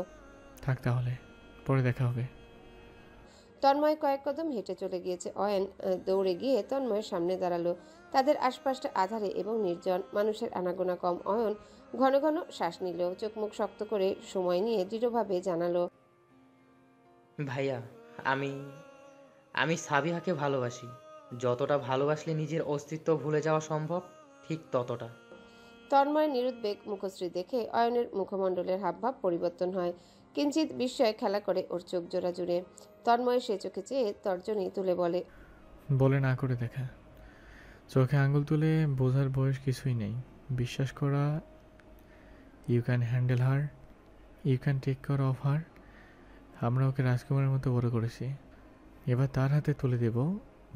S3: থাক তাহলে, পরে দেখা হবে।
S2: তন্ময় কয়েক কদম হেঁটে চলে গিয়েছে। অয়ন দৌড়ে গিয়ে তন্ময়ের সামনে দাঁড়ালো। তাদের আশপাশটা আধারে এবং নির্জন, মানুষের আনাগোনা কম। অয়ন ঘন ঘন শ্বাস নিল, চোখ মুখ শক্ত করে সময় নিয়ে দৃঢ়ভাবে জানালো,
S14: ভাইয়া আমি সাবিহাকে ভালোবাসি। যতটা ভালোবাসলে নিজের অস্তিত্ব ভুলে যাওয়া সম্ভব, ঠিক ততটা।
S2: তন্ময়ের নিরুদ্বেগ মুখশ্রী দেখে অয়নের মুখমণ্ডলের হাবভাব পরিবর্তন হয়। কিঞ্চিত বিস্ময় খেলা করে ওর চোখ জোড়া জুড়ে। তন্ময় সে চোখে চেয়ে তর্জনী তুলে
S3: বলে না করে দেখা। চোখে আঙ্গুল তুলে বোঝার বয়স কিছুই নেই। বিশ্বাস করা, you can handle her, you can take care of her. আমরা ওকে রাজকুমারের মতো বড় করেছি, এবার তার হাতে তুলে দেব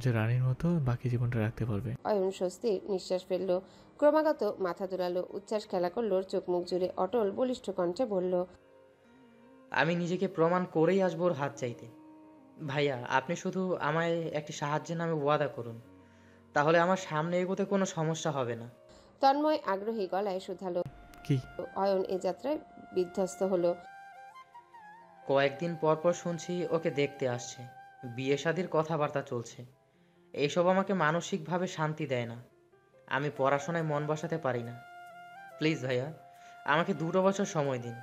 S3: যে রানীর মতো বাকি জীবনটা রাখতে পারবে।
S2: অয়ন স্বস্তির নিঃশ্বাস ফেলল, ক্রমাগত মাথা দোলালো, উচ্ছ্বাস খেলা করল চোখ মুখ জুড়ে। অটল বলিষ্ঠ কণ্ঠে বলল,
S14: আমি নিজেকে প্রমাণ করেই আসবো ওর হাত চাইতে। ভাইয়া আপনি শুধু আমায় একটি সাহায্যের নামে ওয়াদা করুন, তাহলে আমার সামনে এগোতে কোনো সমস্যা হবে না।
S2: তন্ময় আগ্রহী গলায় শুধালো,
S3: কি?
S2: অয়ন এ যাত্রায় বিধ্বস্ত হলো।
S14: কয়েকদিন পর পর শুনছি ওকে দেখতে আসছে, বিয়ে শাদির কথাবার্তা চলছে। এইসব আমাকে মানসিকভাবে শান্তি দেয় না। আমি পড়াশোনায় মন বসাতে পারি না। প্লিজ ভাইয়া, আমাকে 2 বছর সময় দিন।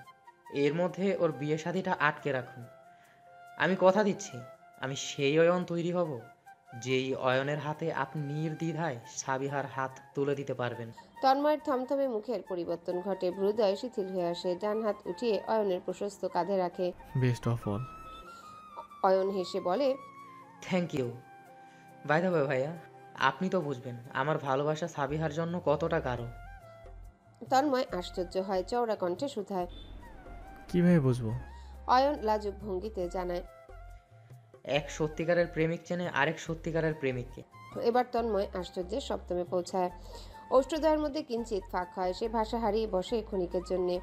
S14: এর মধ্যে ওর বিয়ে শাদিটা আটকে রাখুন। আমি কথা দিচ্ছি, আমি সেই অয়ন তৈরি হব যেই অয়নের হাতে আপনি নির্দ্বিধায় সাবিহার হাত তুলে দিতে পারবেন।
S2: তন্ময়ের থমথমে মুখের পরিবর্তন ঘটে, হৃদয় শিথিল হয়ে আসে। ডান হাত উঠিয়ে অয়নের প্রশস্ত কাঁধে রাখে।
S3: Best of all.
S2: অয়ন হেসে বলে,
S14: thank you. By the way ভাইয়া, আপনি তো বুঝবেন আমার ভালোবাসা সাবিহার জন্য কতটা গাঢ়।
S2: তন্ময় আশ্চর্য হয়, চওড়া কণ্ঠে শুধায়,
S3: কিভাবে বুঝবো?
S2: অয়ন লাজুক ভঙ্গিতে জানায়,
S14: এক সত্যিকারের প্রেমিক চেনে আরেক সত্যিকারের প্রেমিককে।
S2: এবার তন্ময় আশ্চর্যের সপ্তমে পৌঁছায়। অষ্টদয়ের মধ্যে কিঞ্চিত ফাঁক হয়। সে ভাষা হারিয়ে বসে ক্ষণিকের জন্যে।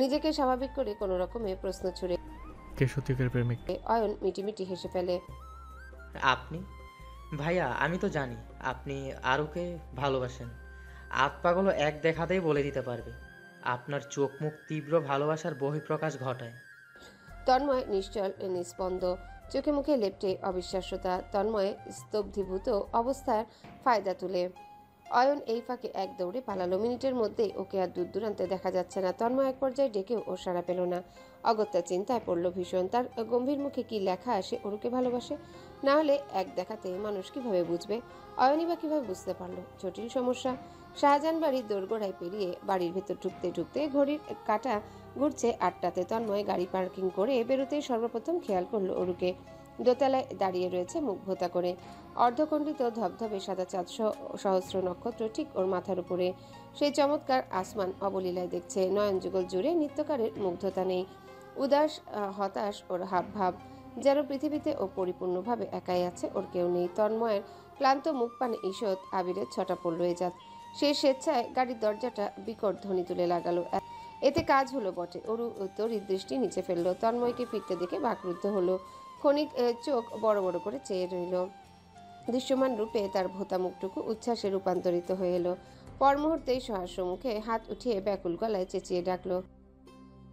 S2: নিজেকে স্বাভাবিক করে কোনো রকমে প্রশ্ন ছুড়ে
S3: কে সত্যিকার প্রেমিক?
S2: অয়ন মিটিমিটি হেসে ফেলে।
S14: আপনি? ভাইয়া আমি তো জানি আপনি আরুকে ভালোবাসেন। আতপাগলও এক দেখাতেই বলে দিতে পারবে। আপনার চোখ মুখ তীব্র ভালোবাসার বহিঃপ্রকাশ ঘটায়।
S2: তন্ময় নিশ্চল নিস্পন্দ, চোখে মুখে লেপ্টে অবিশ্বাস্যতা। তন্ময় স্তব্ধীভূত অবস্থার ফায়দা তুলে অয়ন এই ফাঁকে এক দৌড়ে পালালো। মিনিটের মধ্যেই ওকে আর দূর দূরান্তে দেখা যাচ্ছে না। তন্ময় এক পর্যায়ে ডেকেও ও সাড়া পেল না। অগত্যা চিন্তায় পড়ল ভীষণ। তার গম্ভীর মুখে কি লেখা আসে ওরুকে ভালোবাসে? না হলে এক দেখাতে মানুষ কিভাবে বুঝবে? অয়নই বা কিভাবে বুঝতে পারলো? জটিল সমস্যা। শাহজাহান বাড়ির দোরগোড়ায় পেরিয়ে বাড়ির ভেতর ঢুকতে ঢুকতে ঘড়ির কাঁটা ঘুরছে 8টাতে। তন্ময় গাড়ি পার্কিং করে বেরোতেই সর্বপ্রথম খেয়াল করলো অরুকে দোতলায় দাঁড়িয়ে রয়েছে মুখ ভোতা করে, অর্ধখণ্ডিত ধবধবে সাদা চাঁদ সহস্র নক্ষত্র ঠিক ওর মাথার উপরে। সেই চমৎকার আসমান অবলীলায় দেখছে। নয়ন যুগল জুড়ে নিত্যকারের মুগ্ধতা নেই। উদাস হতাশ ওর হাব ভাব, যেন পৃথিবীতে ও পরিপূর্ণভাবে একাই আছে, ওর কেউ নেই। তন্ময়ের ক্লান্ত মুখ পানে ঈষৎ আবিরের ছটা পড়ল এ যাত। সে স্বেচ্ছায় গাড়ির দরজাটা বিকট ধ্বনি তুলে লাগালো। এতে কাজ হলো বটে। অরু তড়িৎ দৃষ্টি নিচে ফেললো। তন্ময়কে ফিরতে দেখে বাকরুদ্ধ হলো। ক্ষণিক চোখ বড় বড় করে চেয়ে রইল। দৃশ্যমান রূপে তার ভোতা মুখটুকু উচ্ছ্বাসে রূপান্তরিত হয়ে এলো। পর মুহূর্তেই সহাস্য মুখে হাত উঠিয়ে ব্যাকুল গলায় চেঁচিয়ে ডাকলো,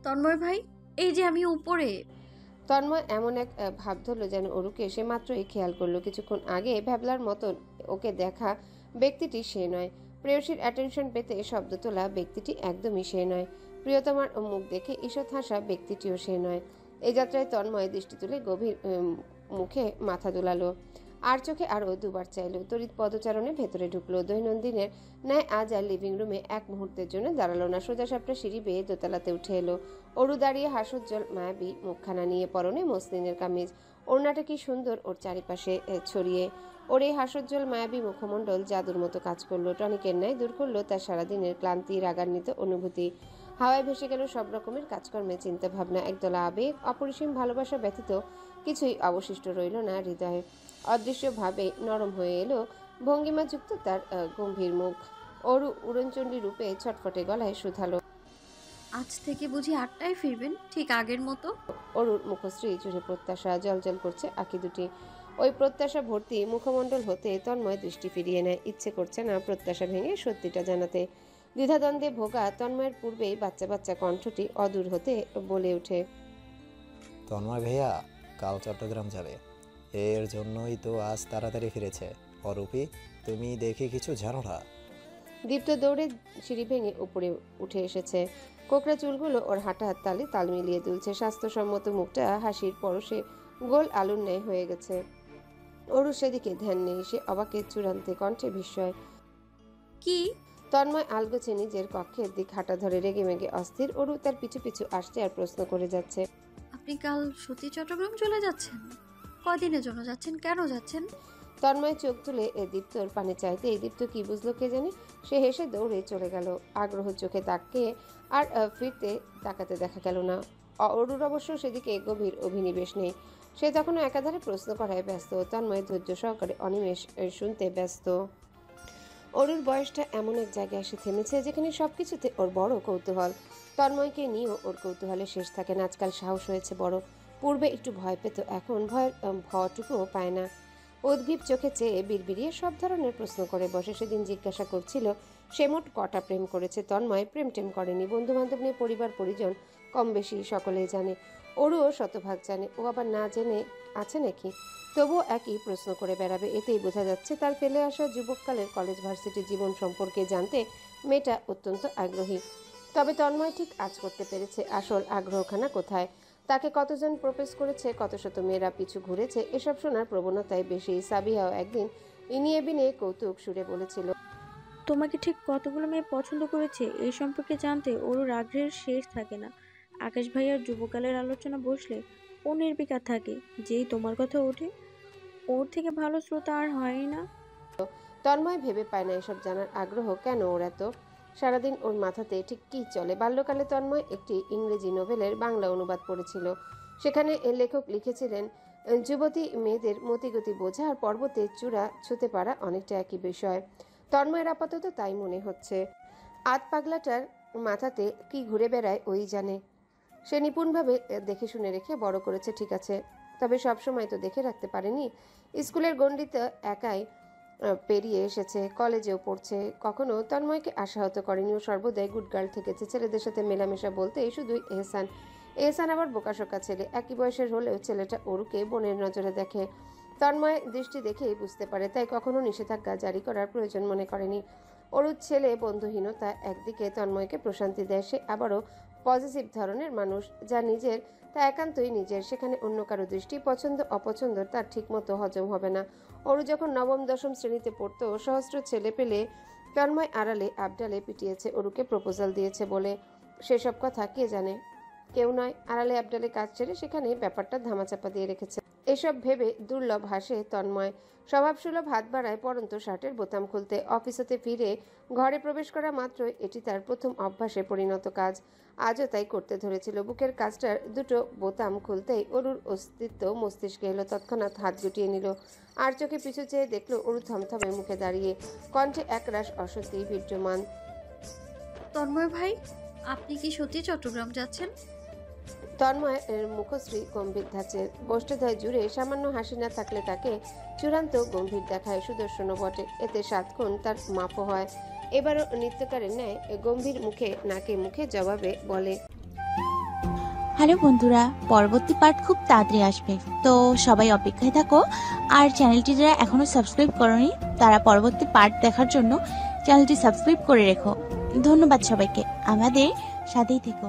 S9: তন্ময় ভাই, এই যে আমি উপরে।
S2: তন্ময় এমন এক ভাব ধরল যেন অরুকে সে মাত্রই খেয়াল করলো। কিছুক্ষণ আগে ভ্যাবলার মতন ওকে দেখা ব্যক্তিটি সে নয়। প্রেয়সীর অ্যাটেনশন পেতে শব্দ তোলা ব্যক্তিটি একদমই সে নয়। প্রিয়তমার মুখ দেখে ঈষৎ হাসা ব্যক্তিটিও সে নয়। এই যাত্রায় তন্ময় দৃষ্টি তুলে গভীর মুখে মাথা দোলালো। আর চোখে আরও দুবার চাইল। তড়িৎ পদচারণে ভেতরে ঢুকলো। দৈনন্দিনের ন্যায় আজ আর লিভিং রুমে এক মুহূর্তের জন্য দাঁড়ালো না। সোজা সাপটা সিঁড়ি বেয়ে দোতলাতে উঠে এলো। অরু দাঁড়িয়ে হাসোজ্জ্বল মায়াবী মুখখানা নিয়ে, পরনে মসলিনের কামিজ। ওড়নাটা কি সুন্দর ওর চারিপাশে ছড়িয়ে। ওর এই হাসোজ্জ্বল মায়াবী মুখমণ্ডল জাদুর মতো কাজ করলো। টনিকের ন্যায় দূর করলো তার সারাদিনের ক্লান্তি, রাগান্বিত অনুভূতি। হাওয়ায় ভেসে গেল সব রকমের কাজকর্মে চিন্তা ভাবনা। একদলা আবেগ, অপরিসীম ভালোবাসা ব্যতীত কিছুই অবশিষ্ট রইল না হৃদয়ে। অদৃশ্যভাবে নরম হয়ে এলো ভঙ্গিমাযুক্ত তার গম্ভীর মুখ। অরু উড়নচণ্ডী রূপে ছটফটে গলায় শুধালো,
S9: আজ থেকে বুঝি 8টায় ফিরবেন, ঠিক আগের মতো?
S2: অরুর মুখশ্রী জুড়ে প্রত্যাশা, জলজল করছে আঁকি দুটি। ওই প্রত্যাশা ভর্তি মুখমণ্ডল হতে তন্ময় দৃষ্টি ফিরিয়ে নেয়। ইচ্ছে করছে না প্রত্যাশা ভেঙে সত্যিটা জানাতে। দ্বিধাদ্বন্দ্বে ভোগা তন্ময়ের পূর্বেই বাচ্চা বাচ্চা কণ্ঠটি অদূর হতে বলে ওঠে,
S5: তন্ময় ভাইয়া কাল চট্টগ্রাম যাবে, এর জন্যই তো আজ তাড়াতাড়ি ফিরেছে। অরূপী, তুমি দেখি কিছু জানো না?
S2: দীপ্ত দৌড়ে সিঁড়ি ভেঙে উপরে উঠে এসেছে। কোকড়া চুলগুলো ওর হাঁটার তালে তাল মিলিয়ে দুলছে। স্বাস্থ্যসম্মত মুখটা হাসির পরশে গোল আলুর ন্যায় হয়ে গেছে। অরু সেদিকে ধ্যান নেই। সে অবাকের চূড়ান্তে কণ্ঠে বিস্ময়।
S9: কি?
S2: তন্ময় আলগোছে নিজের কক্ষের দিক হাঁটা ধরে, রেগে মেগে অস্থির। অরু তার পিছু পিছু আসছে আর প্রশ্ন করে যাচ্ছে,
S9: আপনি কাল সত্যি চট্টগ্রাম চলে যাচ্ছেন? কদিনের জন্য যাচ্ছেন? কেন যাচ্ছেন?
S2: তন্ময় চোখ তুলে দীপ্তর পানে চাইতে এই দীপ্ত কি বুঝলো কে জানে। সে হেসে দৌড়ে চলে গেল। আগ্রহ চোখে তাকিয়ে আর ফিরতে তাকাতে দেখা গেল না। অরুর অবশ্য সেদিকে গভীর অভিনিবেশ নেই। সে তখনও একাধারে প্রশ্ন করায় ব্যস্ত। তন্ময় ধৈর্য সহকারে অনিমেষ শুনতে ব্যস্ত। অরুর বয়সটা এমন এক জায়গায় এসে থেমেছে যেখানে সবকিছুতে ওর বড় কৌতূহল। তন্ময়কে নিয়েও ওর কৌতূহলে শেষ থাকে না। আজকাল সাহস হয়েছে বড়। পূর্বে একটু ভয় পেত, এখন ভয়ের ভয়টুকুও পায় না। উদ্গ্রীব চোখে চেয়ে বিড়বিড়িয়ে সব ধরনের প্রশ্ন করে বসে। সেদিন জিজ্ঞাসা করছিল সে মোট কটা প্রেম করেছে। তন্ময় প্রেম টেম করেনি। বন্ধু বান্ধব নিয়ে পরিবার পরিজন কম বেশি সকলেই জানে। ওরও শতভাগ জানে। ও আবার না জেনে আছে নাকি? তবুও একই প্রশ্ন করে বেড়াবে। এতেই বোঝা যাচ্ছে তার ফেলে আসা যুবককালের কলেজ ভার্সিটি জীবন সম্পর্কে জানতে মেয়েটা অত্যন্ত আগ্রহী। তবে তন্ময় ঠিক আজ করতে পেরেছে আসল আগ্রহখানা কোথায়। তাকে কতজন প্রপোজ করেছে, কত শত মেয়েরা পিছু ঘুরেছে, এসব শোনার প্রবণতায় বেশি। সাবিহাও একদিন ইনিয়ে বিনিয়ে কৌতুক সুরে বলেছিল,
S1: তোমাকে ঠিক কতগুলো মেয়ে পছন্দ করেছে এই সম্পর্কে জানতে ওর আগ্রহের শেষ থাকে না। আকাশ ভাইয়ার যুবকালের আলোচনা বসলে ও নির্বিকার থাকে। যেই তোমার কথা ওঠে ওর থেকে ভালো শ্রোতা আর হয় না।
S2: তন্ময় ভেবে পায় না এসব জানার আগ্রহ কেন ওর এত। সারাদিন ওর মাথাতে ঠিক কী চলে। বাল্যকালে তন্ময় একটি ইংরেজি নোভেলের বাংলা অনুবাদ পড়েছিল। সেখানে লেখক লিখেছিলেন, যুবতী মেয়েদের মতিগতি বোঝা আর পর্বতের চূড়া ছুঁতে পারা অনেকটা একই বিষয়। তন্ময়ের আপাতত তাই মনে হচ্ছে। আত পাগলাটার মাথাতে কি ঘুরে বেড়ায় ওই জানে। সে নিপুণভাবে দেখে শুনে রেখে বড় করেছে, ঠিক আছে, তবে সব সময় তো দেখে রাখতে পারেনি। স্কুলের গণ্ডিতে একাই পেরিয়ে এসেছে, কলেজেও পড়ছে, কখনো তন্ময়কে আশাহত করেনি। ও সর্বদাই গুড গার্ল থেকেছে, ছেলেদের সাথে মেলামেশা বলতে এই শুধুই এহসান আবার বোকাশোকা ছেলে। একই বয়সের হলেও ছেলেটা অরুকে বোনের নজরে দেখে। তন্ময় দৃষ্টি দেখেই বুঝতে পারে, তাই কখনো নিষেধাজ্ঞা জারি করার প্রয়োজন মনে করেনি। অরুর ছেলে বন্ধুহীনতা একদিকে তন্ময়কে প্রশান্তি দেয়, সে আবারও পজিটিভ ধরনের মানুষ, যা নিজের তা একান্তই নিজের, সেখানে অন্য কারো দৃষ্টি পছন্দ অপছন্দ তার ঠিকমতো হজম হবে না। অরু যখন নবম দশম শ্রেণীতে পড়তো, সহস্র ছেলে পেলে তন্ময় আড়ালে আবডালে পিটিয়েছে অরুকে প্রপোজাল দিয়েছে বলে। সেসব কথা কে জানে? কেউ নয়। আড়ালে আবডালে কাজ ছেড়ে সেখানে ব্যাপারটা ধামাচাপা দিয়ে রেখেছে। এসব ভেবে দুর্লভ হাসে তন্ময়। স্বভাবসুলভ হাত বাড়ায় পরন্ত শার্টের বোতাম খুলতে। অফিস হতে ফিরে ঘরে প্রবেশ করা মাত্রই এটি তার প্রথম অভ্যাসে পরিণত কাজ। আজও তাই করতে ধরেছিল। বুকের কাজটার দুটো বোতাম খুলতেই অরুর অস্তিত্ব মস্তিষ্কে এলো। তৎক্ষণাৎ হাত গুটিয়ে নিল, আর চোখে পিছু চেয়ে দেখলো অরু থমথমে মুখে দাঁড়িয়ে, কণ্ঠে একরাশ অস্বস্তি বিদ্যমান।
S9: তন্ময় ভাই, আপনি কি সত্যি চট্টগ্রাম যাচ্ছেন?
S2: তন্ময়ের মুখশ্রী গম্ভীর ধাঁচের, গোষ্ঠদ্বয় জুড়ে সামান্য হাসি না থাকলে তাকে চূড়ান্ত গম্ভীর দেখায়। সুদর্শনও বটে, এতে 7 গুণ তার মাপও হয়। এবারও নিত্যকারের ন্যায় গম্ভীর মুখে নাকে মুখে জবাবে বলে,
S15: হ্যালো বন্ধুরা, পরবর্তী পার্ট খুব তাড়াতাড়ি আসবে, তো সবাই অপেক্ষায় থাকো। আর চ্যানেলটি যারা এখনো সাবস্ক্রাইব করোনি তারা পরবর্তী পার্ট দেখার জন্য চ্যানেলটি সাবস্ক্রাইব করে রেখো। ধন্যবাদ সবাইকে, আমাদের সাথেই থেকো।